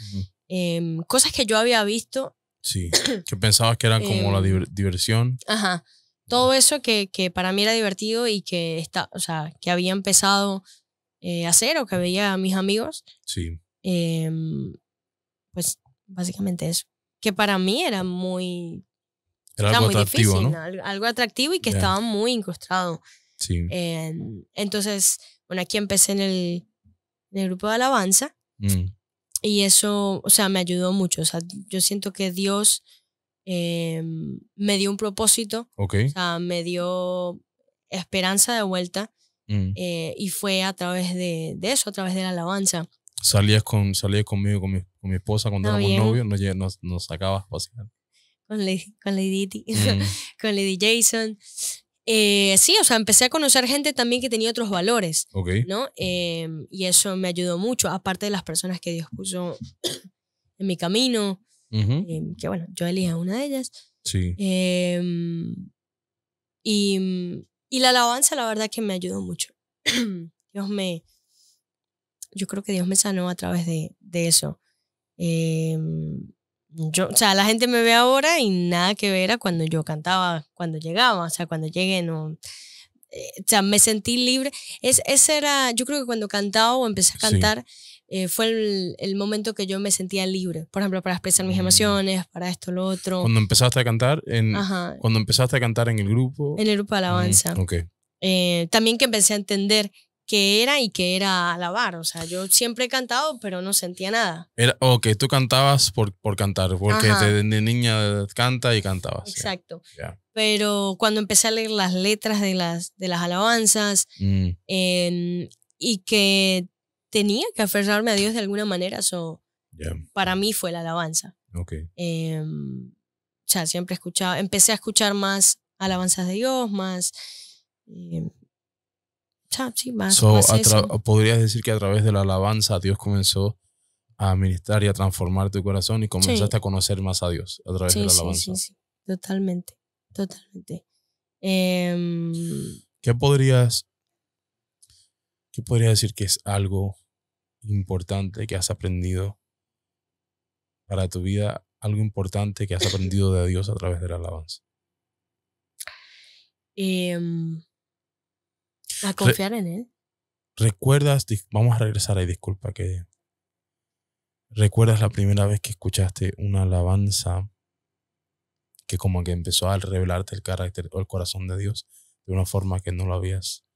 cosas que yo había visto. Sí, que pensabas que eran como la diversión. Ajá, todo eso que para mí era divertido y que, o sea, que había empezado a hacer, o que veía a mis amigos. Sí. Pues básicamente eso, que para mí era muy... Era algo muy atractivo, difícil, ¿no? algo atractivo y que estaba muy incrustado. Sí. Entonces, bueno, aquí empecé en el grupo de alabanza, y eso, o sea, me ayudó mucho. O sea, yo siento que Dios me dio un propósito, o sea, me dio esperanza de vuelta, y fue a través de eso, a través de la alabanza. Salías conmigo, con mi esposa cuando éramos novios, nos sacabas a pasear. Con Lady Diti, con Lady Jason. Sí, o sea, empecé a conocer gente también que tenía otros valores, ¿no? Y eso me ayudó mucho, aparte de las personas que Dios puso en mi camino, que bueno, yo elegí a una de ellas. Sí. Y la alabanza, la verdad que me ayudó mucho. Yo creo que Dios me sanó a través de eso. O sea, la gente me ve ahora y nada que ver a cuando yo cantaba, cuando llegaba, o sea, cuando llegué no, o sea, me sentí libre. Ese era, yo creo que cuando cantaba o empecé a cantar, fue el momento que yo me sentía libre, por ejemplo, para expresar mis emociones, para esto, lo otro. Cuando empezaste a cantar en el grupo. En el grupo de alabanza. También que empecé a entender qué era y qué era alabar. O sea, yo siempre he cantado, pero no sentía nada. Tú cantabas por cantar, porque de niña canta y cantabas. Exacto. Yeah. Pero cuando empecé a leer las letras de las alabanzas y que tenía que aferrarme a Dios de alguna manera, para mí fue la alabanza. Okay. O sea, siempre empecé a escuchar más alabanzas de Dios, más... sí, más podrías decir que a través de la alabanza Dios comenzó a ministrar y a transformar tu corazón y comenzaste a conocer más a Dios a través de la alabanza. Sí, totalmente. ¿Qué podrías decir que es algo importante que has aprendido para tu vida, algo importante que has aprendido de Dios a través de la alabanza? A confiar en Él. ¿Recuerdas? Vamos a regresar ahí, disculpa que... ¿Recuerdas la primera vez que escuchaste una alabanza que como que empezó a revelarte el carácter o el corazón de Dios de una forma que no lo habías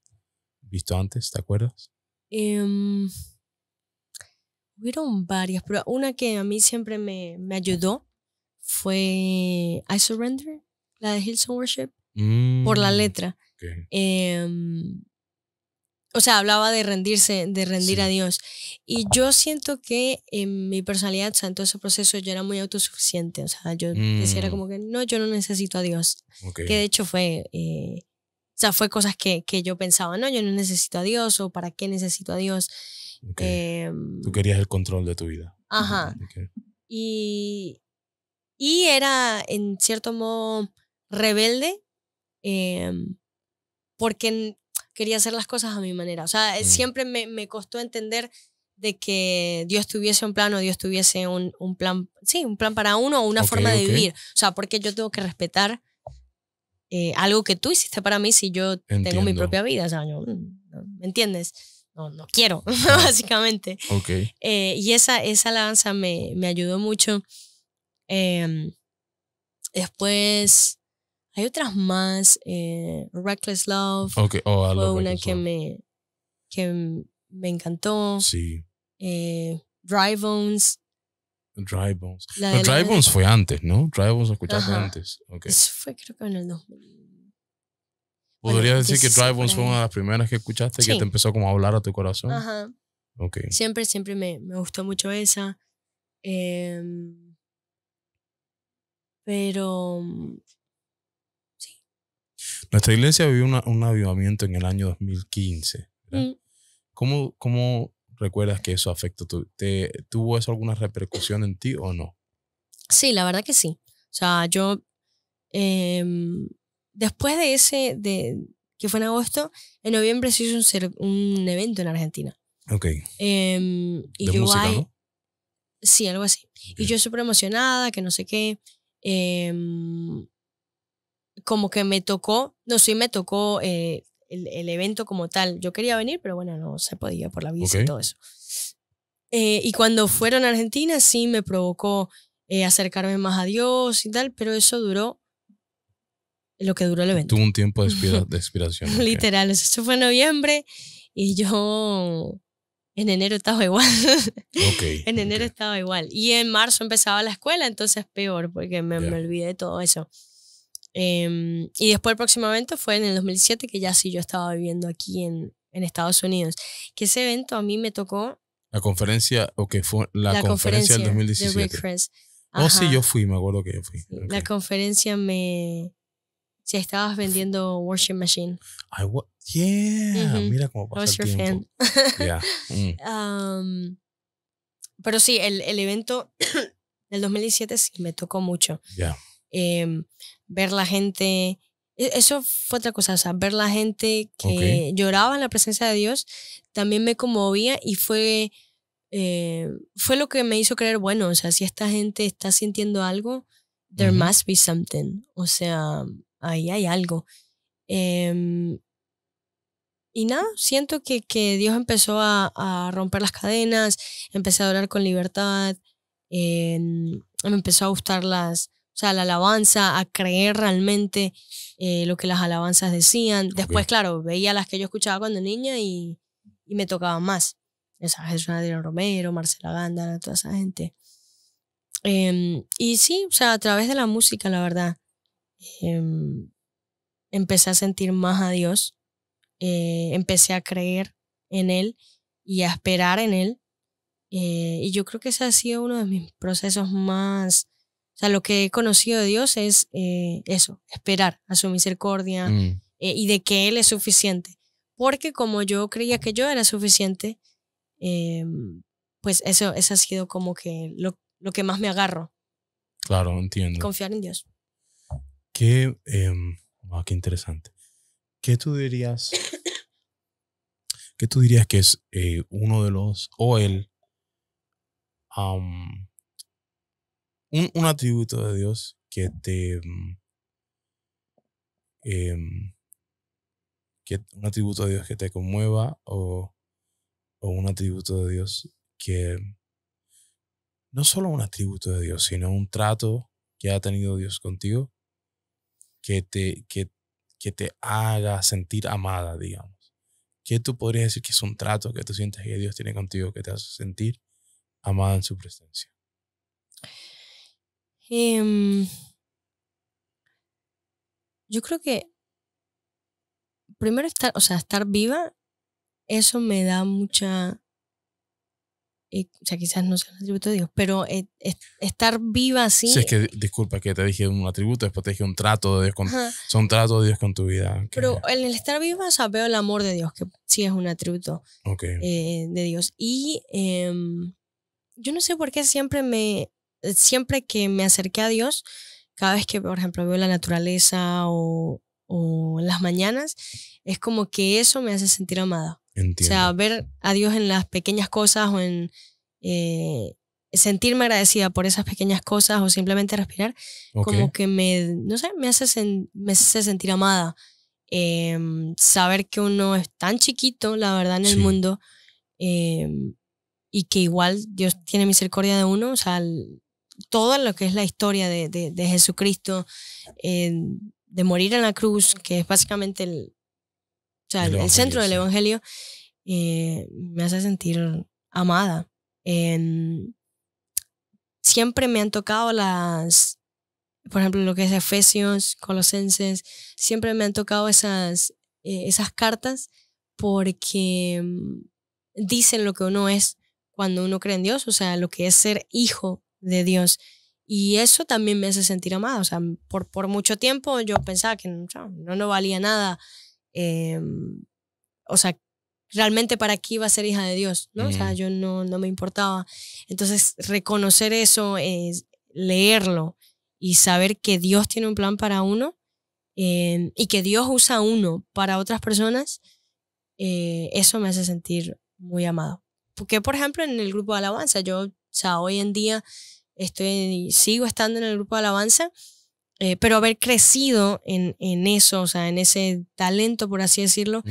visto antes? ¿Te acuerdas? Hubieron varias, pero una que a mí siempre me ayudó fue I Surrender, la de Hillsong Worship, por la letra. Okay. O sea, hablaba de rendir a Dios. Y yo siento que en mi personalidad, o sea, en todo ese proceso yo era muy autosuficiente. O sea, yo decía era como que no, yo no necesito a Dios. Okay. Que de hecho fue cosas que yo pensaba, no, yo no necesito a Dios, o ¿para qué necesito a Dios? Okay. Tú querías el control de tu vida. Ajá. Okay. Y era en cierto modo rebelde porque quería hacer las cosas a mi manera. O sea, siempre me costó entender de que Dios tuviese un plan o Dios tuviese un plan, un plan para uno o una forma de vivir. O sea, porque yo tengo que respetar algo que tú hiciste para mí si yo tengo mi propia vida. O sea, ¿me entiendes? No quiero, básicamente. Okay. Y esa alabanza me ayudó mucho. Después hay otras más. Reckless Love. Okay. Fue una que me encantó. Sí. Dry Bones. Dry Bones. Dry Bones fue antes, ¿no? Dry Bones lo escuchaste antes. Okay. Eso fue creo que en el 2000. ¿Podrías decir que Dry Bones fue una de las primeras que escuchaste que te empezó como a hablar a tu corazón? Ajá. Okay. Siempre me gustó mucho esa. Pero sí. Nuestra iglesia vivió un avivamiento en el año 2015. ¿Cómo recuerdas que eso afectó? ¿Tuvo eso alguna repercusión en ti o no? Sí, la verdad que sí. O sea, yo después de que fue en agosto, en noviembre se hizo un evento en Argentina. Ok. Y ¿De música, no? Sí, algo así. Okay. Y yo súper emocionada, que no sé qué. Como que me tocó el evento como tal. Yo quería venir, pero bueno, no se podía por la visa y todo eso. Y cuando fueron a Argentina sí me provocó acercarme más a Dios y tal, pero eso duró lo que duró el evento. Tuvo un tiempo de expiración. Okay. Literal, eso fue en noviembre y yo en enero estaba igual. En enero estaba igual. Y en marzo empezaba la escuela, entonces peor, porque me olvidé de todo eso. Y después el próximo evento fue en el 2007, que ya sí yo estaba viviendo aquí en Estados Unidos. Que ese evento a mí me tocó... La conferencia, fue la conferencia del 2017. De Rick Friends. Sí, yo fui, me acuerdo que yo fui. Sí, la conferencia si estabas vendiendo Worship Machine. Mira cómo pasa el tiempo. Pero sí, el evento del 2017 sí me tocó mucho. Ver la gente, eso fue otra cosa, o sea, ver la gente que lloraba en la presencia de Dios también me conmovía y fue lo que me hizo creer, bueno, o sea, si esta gente está sintiendo algo, there must be something, o sea, ahí hay algo. Y nada, siento que Dios empezó a romper las cadenas, empecé a orar con libertad, me empezó a gustar la alabanza, a creer realmente lo que las alabanzas decían. Después, claro, veía las que yo escuchaba cuando niña y y me tocaba más. O sea, Jesús Adrián Romero, Marcela Gándara, toda esa gente. Y sí, o sea, a través de la música, la verdad, empecé a sentir más a Dios, empecé a creer en Él y a esperar en Él. Y yo creo que ese ha sido uno de mis procesos más... O sea, lo que he conocido de Dios es eso, esperar a su misericordia y de que Él es suficiente. Porque como yo creía que yo era suficiente, pues eso ha sido como que lo que más me agarro. Claro, entiendo. Confiar en Dios. Qué interesante. ¿Qué tú dirías que es uno de los, o el, un atributo de Dios que te, un atributo de Dios que te conmueva, o un atributo de Dios que, no solo un atributo de Dios, sino un trato que ha tenido Dios contigo, que te haga sentir amada, digamos? ¿Qué tú podrías decir que es un trato que tú sientes que Dios tiene contigo que te hace sentir amada en su presencia? Yo creo que primero estar viva, eso me da mucha... o sea, quizás no sea un atributo de Dios, pero estar viva así... Sí, es que, disculpa que te dije un atributo, después te dije un trato de Dios con... Son tratos de Dios con tu vida. Okay. Pero en el estar viva, o sea, veo el amor de Dios, que sí es un atributo de Dios. Y yo no sé por qué siempre que me acerqué a Dios, cada vez que, por ejemplo, veo la naturaleza o en las mañanas, es como que eso me hace sentir amada. Entiendo. O sea, ver a Dios en las pequeñas cosas o en sentirme agradecida por esas pequeñas cosas o simplemente respirar, como que me hace sentir amada. Saber que uno es tan chiquito, la verdad, en el mundo, y que igual Dios tiene misericordia de uno, o sea, todo lo que es la historia de Jesucristo, de morir en la cruz, que es básicamente el centro del evangelio, me hace sentir amada. Siempre me han tocado por ejemplo, lo que es Efesios, Colosenses, siempre me han tocado esas cartas porque dicen lo que uno es cuando uno cree en Dios, o sea, lo que es ser hijo de Dios. Y eso también me hace sentir amada. O sea, por mucho tiempo yo pensaba que no valía nada. O sea, realmente para qué iba a ser hija de Dios, ¿no? O sea, yo no me importaba. Entonces, reconocer eso, leerlo y saber que Dios tiene un plan para uno y que Dios usa a uno para otras personas, eso me hace sentir muy amado. Porque, por ejemplo, en el grupo de alabanza, yo, o sea, hoy en día sigo estando en el grupo de alabanza, pero haber crecido en eso, o sea, en ese talento, por así decirlo,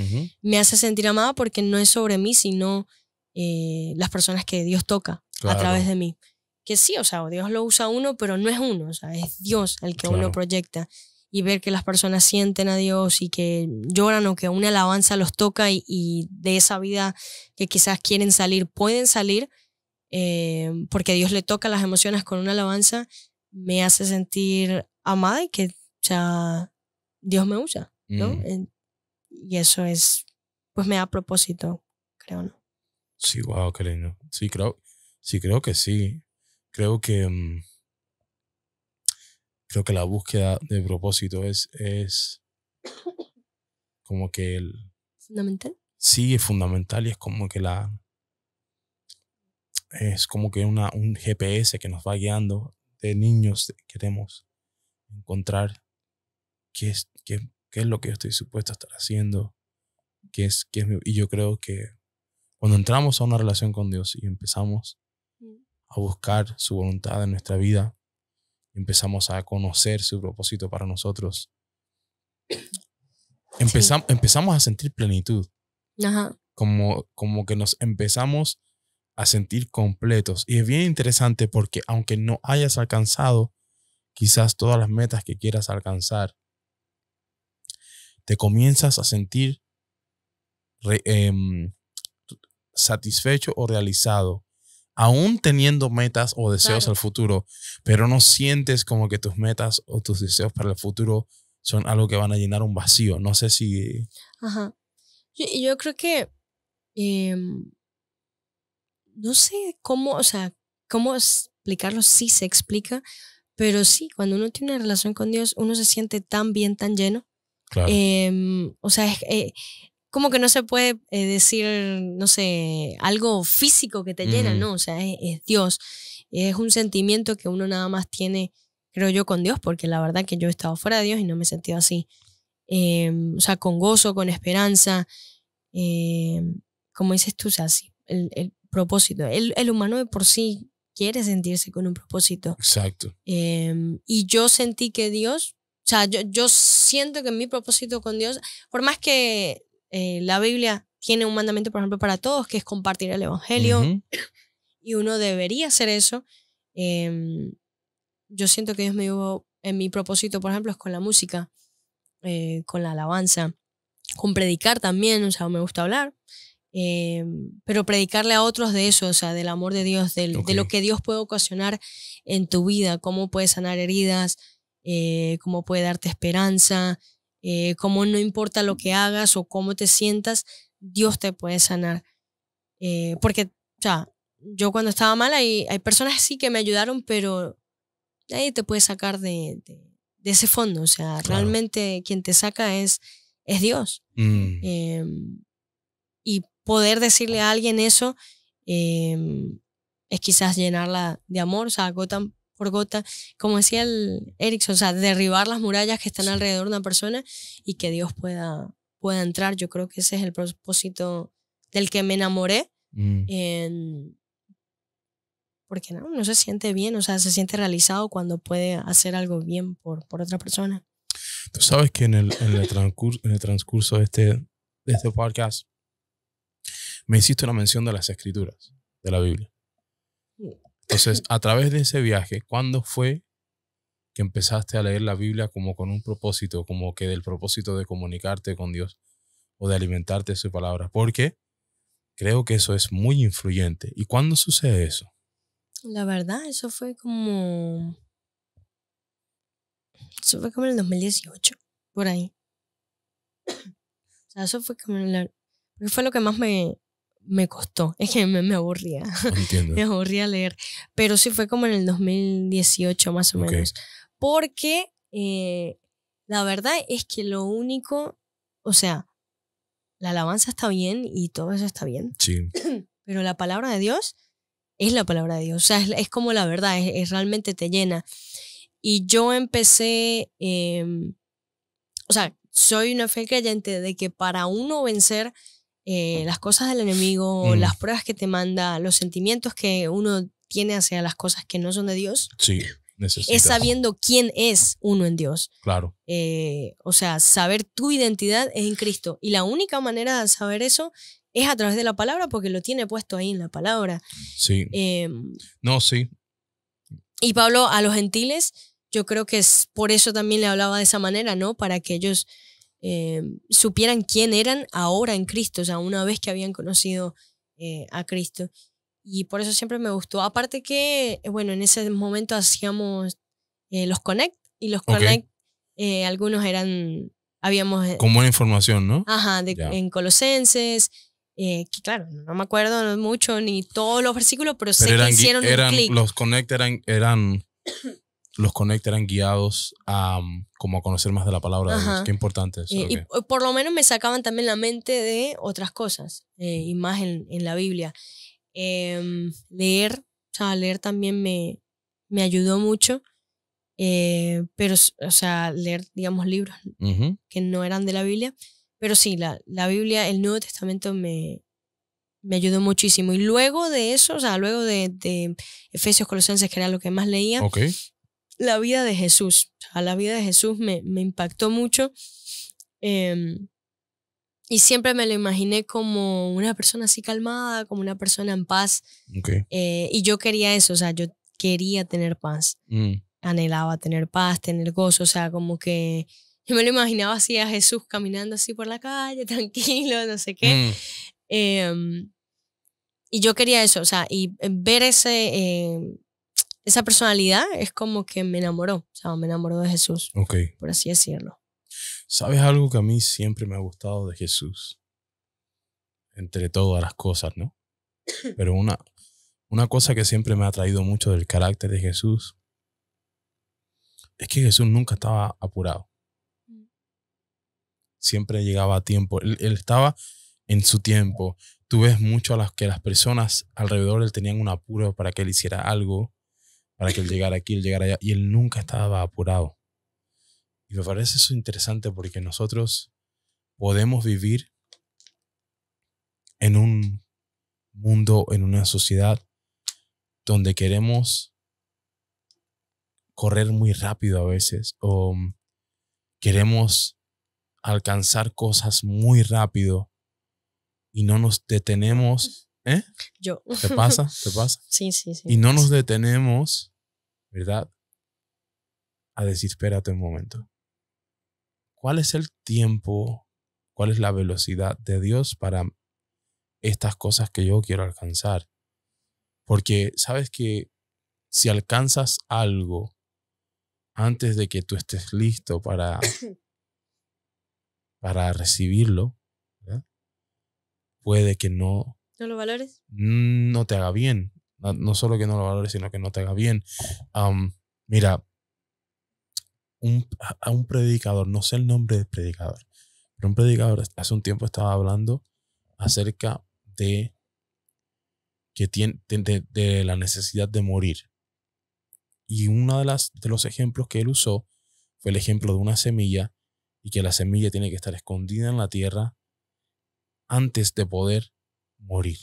me hace sentir amada porque no es sobre mí, sino las personas que Dios toca a través de mí. Que sí, o sea, Dios lo usa a uno, pero no es uno, o sea, es Dios el que uno proyecta. Y ver que las personas sienten a Dios y que lloran o que una alabanza los toca y de esa vida que quizás quieren salir, pueden salir, porque Dios le toca las emociones con una alabanza, me hace sentir amada y que, o sea, Dios me usa, ¿no? Y eso es, pues me da propósito, creo, ¿no? Sí, wow, qué lindo. Sí, creo que sí. Creo que la búsqueda de propósito es como que ¿Fundamental? Sí, es fundamental y es como que es como que un GPS que nos va guiando. De niños queremos encontrar qué es lo que yo estoy supuesto a estar haciendo, y yo creo que cuando entramos a una relación con Dios y empezamos a buscar su voluntad en nuestra vida, empezamos a conocer su propósito para nosotros, empezamos a sentir plenitud. Ajá. Como que nos empezamos a sentir completos. Y es bien interesante porque aunque no hayas alcanzado quizás todas las metas que quieras alcanzar, te comienzas a sentir satisfecho o realizado, aún teniendo metas o deseos al futuro, pero no sientes como que tus metas o tus deseos para el futuro son algo que van a llenar un vacío. No sé si... Ajá. Yo creo que no sé cómo, o sea, cómo explicarlo, sí se explica, pero sí, cuando uno tiene una relación con Dios, uno se siente tan bien, tan lleno. Claro. O sea, como que no se puede decir, no sé, algo físico que te llena, ¿no? O sea, es Dios. Es un sentimiento que uno nada más tiene, creo yo, con Dios, porque la verdad que yo he estado fuera de Dios y no me he sentido así. O sea, con gozo, con esperanza. Como dices tú, o sea, sí, el propósito. El humano de por sí quiere sentirse con un propósito. Exacto. Y yo sentí que Dios, o sea, yo siento que mi propósito con Dios, por más que la Biblia tiene un mandamiento, por ejemplo, para todos, que es compartir el evangelio, y uno debería hacer eso, yo siento que Dios me dio, en mi propósito, por ejemplo, es con la música, con la alabanza, con predicar también, o sea, me gusta hablar, pero predicarle a otros de eso, o sea, del amor de Dios, de lo que Dios puede ocasionar en tu vida, cómo puede sanar heridas, cómo puede darte esperanza, cómo no importa lo que hagas o cómo te sientas, Dios te puede sanar. Porque, o sea, yo cuando estaba mal hay personas sí que me ayudaron, pero nadie te puede sacar de ese fondo, o sea, claro. Realmente quien te saca es Dios. Y poder decirle a alguien eso es quizás llenarla de amor, o sea, gota por gota, como decía el Erickson, o sea, derribar las murallas que están alrededor de una persona y que Dios pueda entrar. Yo creo que ese es el propósito del que me enamoré. Porque no se siente bien, o sea, se siente realizado cuando puede hacer algo bien por otra persona. Tú sabes que en el transcurso de este podcast me hiciste una mención de las escrituras, de la Biblia. Entonces, a través de ese viaje, ¿cuándo fue que empezaste a leer la Biblia como con un propósito, como que del propósito de comunicarte con Dios o de alimentarte de su palabra? Porque creo que eso es muy influyente. ¿Y cuándo sucede eso? La verdad, eso fue como en el 2018, por ahí. O sea, eso fue como porque fue lo que más me costó. Es que me aburría. Entiendo. Me aburría leer. Pero sí fue como en el 2018 más o menos. Porque la verdad es que lo único, o sea, la alabanza está bien y todo eso está bien. Sí. Pero la palabra de Dios es la palabra de Dios. O sea, es como la verdad, es realmente te llena. Y yo empecé, o sea, soy una fiel creyente de que para uno vencer las cosas del enemigo, las pruebas que te manda, los sentimientos que uno tiene hacia las cosas que no son de Dios, sí, es sabiendo quién es uno en Dios. Claro. O sea, saber tu identidad es en Cristo. Y la única manera de saber eso es a través de la palabra, porque lo tiene puesto ahí en la palabra. Sí. No, sí. Y Pablo a los gentiles, yo creo que es por eso también le hablaba de esa manera, ¿no? Para que ellos supieran quién eran ahora en Cristo, o sea, una vez que habían conocido a Cristo. Y por eso siempre me gustó. Aparte que, bueno, en ese momento hacíamos los Connect, y los Connect, algunos habíamos... Con buena información, ¿no? Ajá, en Colosenses, que claro, no me acuerdo mucho ni todos los versículos, pero sé que hicieron un clic. Los Connect eran guiados a como a conocer más de la palabra de Dios. Qué importante eso. Y por lo menos me sacaban también la mente de otras cosas, y más en la Biblia. Leer, o sea, leer también me ayudó mucho, pero, o sea, leer, digamos, libros que no eran de la Biblia, pero sí, la Biblia, el Nuevo Testamento me ayudó muchísimo. Y luego de eso, o sea, luego de Efesios, Colosenses, que era lo que más leía, la vida de Jesús, o sea, la vida de Jesús me impactó mucho, y siempre me lo imaginé como una persona así calmada, como una persona en paz. Y yo quería eso, o sea, yo quería tener paz. Anhelaba tener paz, tener gozo, o sea, como que yo me lo imaginaba así a Jesús caminando así por la calle, tranquilo, no sé qué. yo quería eso, o sea, y ver esa personalidad es como que me enamoró, o sea, me enamoró de Jesús, por así decirlo. ¿Sabes algo que a mí siempre me ha gustado de Jesús? Entre todas las cosas, ¿no? Pero una cosa que siempre me ha atraído mucho del carácter de Jesús es que Jesús nunca estaba apurado. Siempre llegaba a tiempo. Él estaba en su tiempo. Tú ves mucho que las personas alrededor de él tenían un apuro para que él hiciera algo, para que él llegara aquí, él llegara allá, y él nunca estaba apurado. Y me parece eso interesante porque nosotros podemos vivir en un mundo, en una sociedad donde queremos correr muy rápido a veces o queremos alcanzar cosas muy rápido y no nos detenemos. Yo. ¿Te pasa? ¿Te pasa? Sí, sí, sí. Y no nos detenemos, ¿verdad? A decir, espérate un momento. ¿Cuál es el tiempo? ¿Cuál es la velocidad de Dios para estas cosas que yo quiero alcanzar? Porque sabes que si alcanzas algo antes de que tú estés listo para recibirlo, ¿verdad? Puede que no lo valores. No te haga bien. No solo que no lo valores, sino que no te haga bien. Mira, a un predicador, no sé el nombre del predicador, pero un predicador hace un tiempo estaba hablando acerca de de la necesidad de morir. Y uno de los ejemplos que él usó fue el ejemplo de una semilla y que la semilla tiene que estar escondida en la tierra antes de poder morir,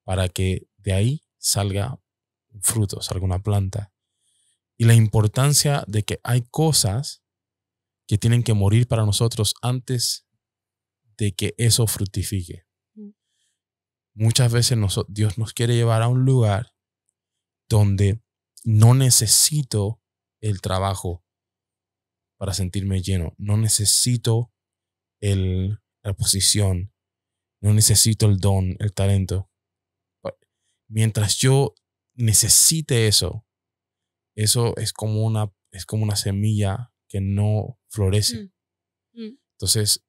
para que de ahí salga un fruto, salga una planta. Y la importancia de que hay cosas que tienen que morir para nosotros antes de que eso fructifique. Muchas veces Dios nos quiere llevar a un lugar donde no necesito el trabajo para sentirme lleno. No necesito la posición. No necesito el don, el talento. Mientras yo necesite eso es como una semilla que no florece. Entonces,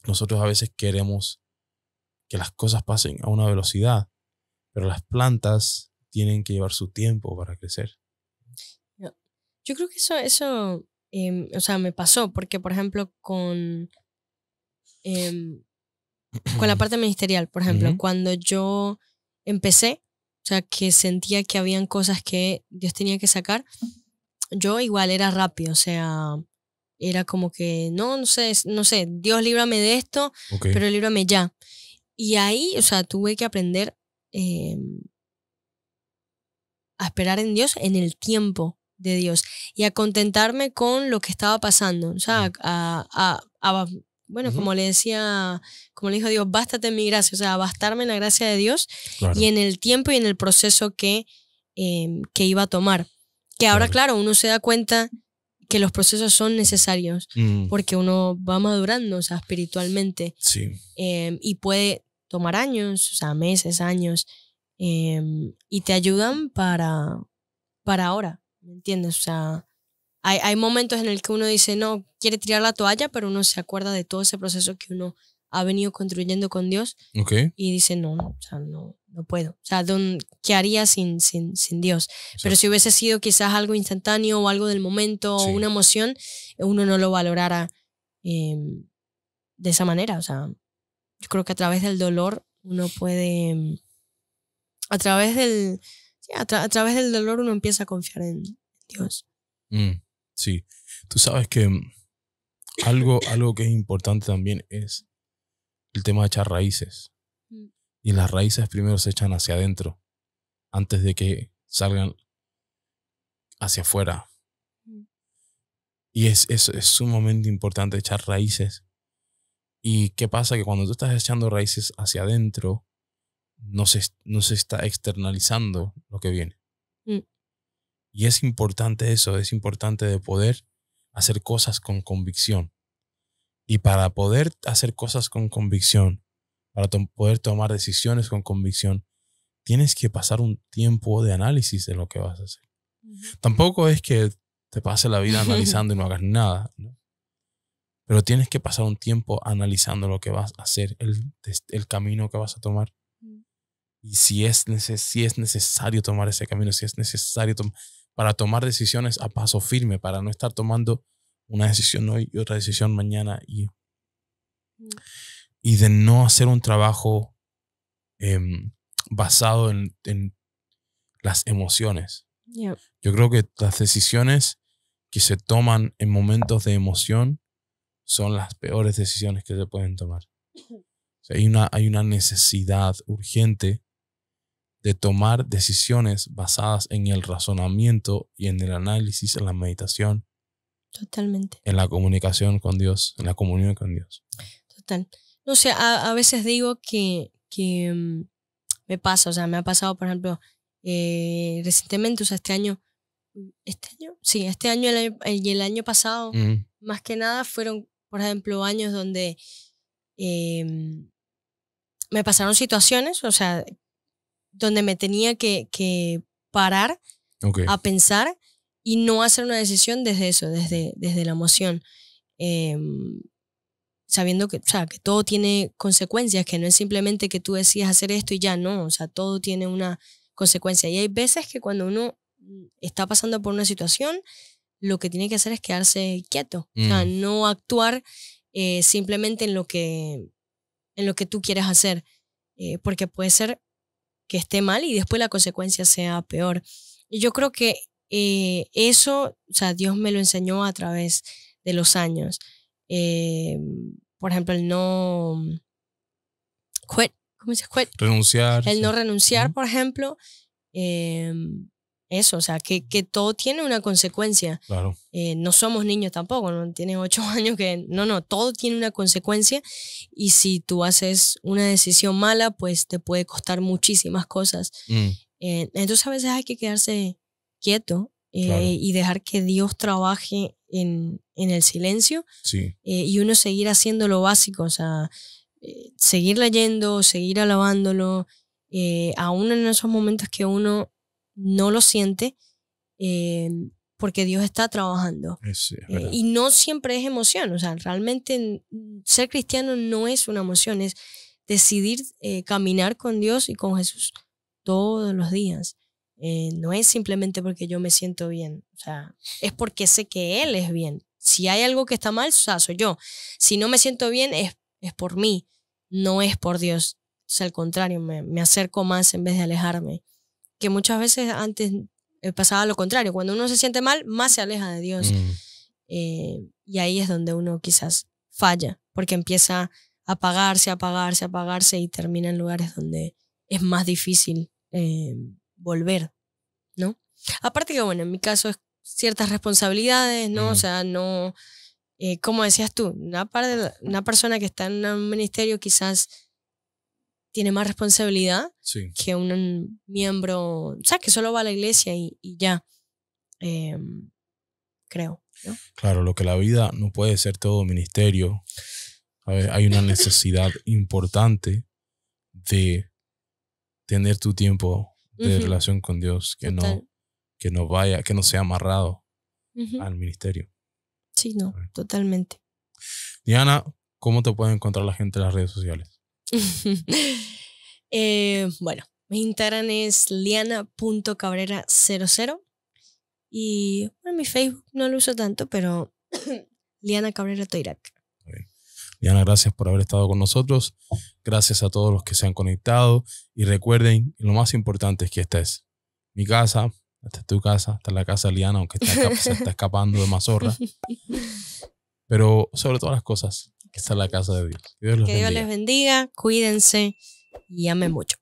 nosotros a veces queremos que las cosas pasen a una velocidad, pero las plantas tienen que llevar su tiempo para crecer. Yo creo que eso o sea, me pasó, porque por ejemplo con la parte ministerial, por ejemplo, cuando yo empecé, o sea, que sentía que habían cosas que Dios tenía que sacar, yo igual era rápido, o sea, era como que, no sé, Dios líbrame de esto, pero líbrame ya. Y ahí, o sea, tuve que aprender a esperar en Dios, en el tiempo de Dios, y a contentarme con lo que estaba pasando, o sea, bueno, como le dijo Dios, bástate en mi gracia, o sea, bastarme en la gracia de Dios, claro, y en el tiempo y en el proceso que iba a tomar. Que ahora, claro, uno se da cuenta que los procesos son necesarios porque uno va madurando, o sea, espiritualmente. Sí. Y puede tomar años, o sea, meses, años, y te ayudan para ahora, ¿me entiendes? O sea, hay momentos en el que uno dice, no, quiere tirar la toalla, pero uno se acuerda de todo ese proceso que uno ha venido construyendo con Dios. Y dice, no, o sea, no puedo. O sea, ¿qué haría sin Dios? Exacto. Pero si hubiese sido quizás algo instantáneo o algo del momento, sí, o una emoción, uno no lo valorara de esa manera. O sea, yo creo que a través del dolor uno puede, a través del dolor uno empieza a confiar en Dios. Sí, tú sabes que algo que es importante también es el tema de echar raíces. Y las raíces primero se echan hacia adentro antes de que salgan hacia afuera. Y es sumamente importante echar raíces. ¿Y qué pasa? Que cuando tú estás echando raíces hacia adentro, no se está externalizando lo que viene. Y es importante eso, es importante de poder hacer cosas con convicción. Y para poder hacer cosas con convicción, para poder tomar decisiones con convicción, tienes que pasar un tiempo de análisis de lo que vas a hacer. Tampoco es que te pase la vida analizando y no hagas nada, ¿no? Pero tienes que pasar un tiempo analizando lo que vas a hacer, el camino que vas a tomar. Y si es necesario tomar ese camino, si es necesario para tomar decisiones a paso firme, para no estar tomando una decisión hoy y otra decisión mañana y de no hacer un trabajo basado en las emociones. Yep. Yo creo que las decisiones que se toman en momentos de emoción son las peores decisiones que se pueden tomar. O sea, hay una necesidad urgente de tomar decisiones basadas en el razonamiento y en el análisis, en la meditación. Totalmente. En la comunicación con Dios, en la comunión con Dios. Total. No sé, a veces digo que me pasa, o sea, me ha pasado, por ejemplo, recientemente, o sea, este año y el año pasado, más que nada fueron, por ejemplo, años donde me pasaron situaciones, o sea, donde me tenía que parar a pensar y no hacer una decisión desde eso, desde la emoción. Sabiendo que, o sea, que todo tiene consecuencias, que no es simplemente que tú decidas hacer esto y ya, no, o sea, todo tiene una consecuencia. Y hay veces que cuando uno está pasando por una situación, lo que tiene que hacer es quedarse quieto, o sea, no actuar simplemente en lo que tú quieres hacer, porque puede ser que esté mal y después la consecuencia sea peor. Y yo creo que eso, o sea, Dios me lo enseñó a través de los años. Por ejemplo, el no quit, ¿cómo se dice? Quit. Renunciar. El no renunciar, por ejemplo. Eso, o sea, que todo tiene una consecuencia. Claro. No somos niños tampoco, no tienes 8 años que... No, todo tiene una consecuencia y si tú haces una decisión mala, pues te puede costar muchísimas cosas. Entonces a veces hay que quedarse quieto claro. Y dejar que Dios trabaje en el silencio. Sí. Y uno seguir haciendo lo básico, o sea, seguir leyendo, seguir alabándolo, aún en esos momentos que uno no lo siente, porque Dios está trabajando. Sí, y no siempre es emoción, o sea, realmente ser cristiano no es una emoción, es decidir caminar con Dios y con Jesús todos los días. No es simplemente porque yo me siento bien, o sea, es porque sé que Él es bien. Si hay algo que está mal, o sea, soy yo. Si no me siento bien, es por mí, no es por Dios. O sea, al contrario, me acerco más en vez de alejarme. Que muchas veces antes pasaba lo contrario. Cuando uno se siente mal, más se aleja de Dios. Y ahí es donde uno quizás falla, porque empieza a apagarse y termina en lugares donde es más difícil volver, ¿no? Aparte que, bueno, en mi caso es ciertas responsabilidades, ¿no? O sea, no... como decías tú, una persona que está en un ministerio quizás tiene más responsabilidad sí. que un miembro, o sea, que solo va a la iglesia y ya, creo, ¿no? Claro, lo que la vida no puede ser todo ministerio. A ver, hay una necesidad importante de tener tu tiempo de relación con Dios, que no sea amarrado al ministerio. Sí, no, totalmente. Diana, ¿cómo te puede encontrar la gente en las redes sociales? Bueno, mi Instagram es liana.cabrera00 y bueno, mi Facebook no lo uso tanto, pero Liana Cabrera Toirac. Diana, gracias por haber estado con nosotros. Gracias a todos los que se han conectado. Y recuerden, lo más importante es que esta es mi casa, esta es tu casa, esta es la casa de Liana, aunque se está escapando de Mazorra. Pero sobre todas las cosas, esta es la casa de Dios. Que Dios les bendiga, cuídense y amen mucho.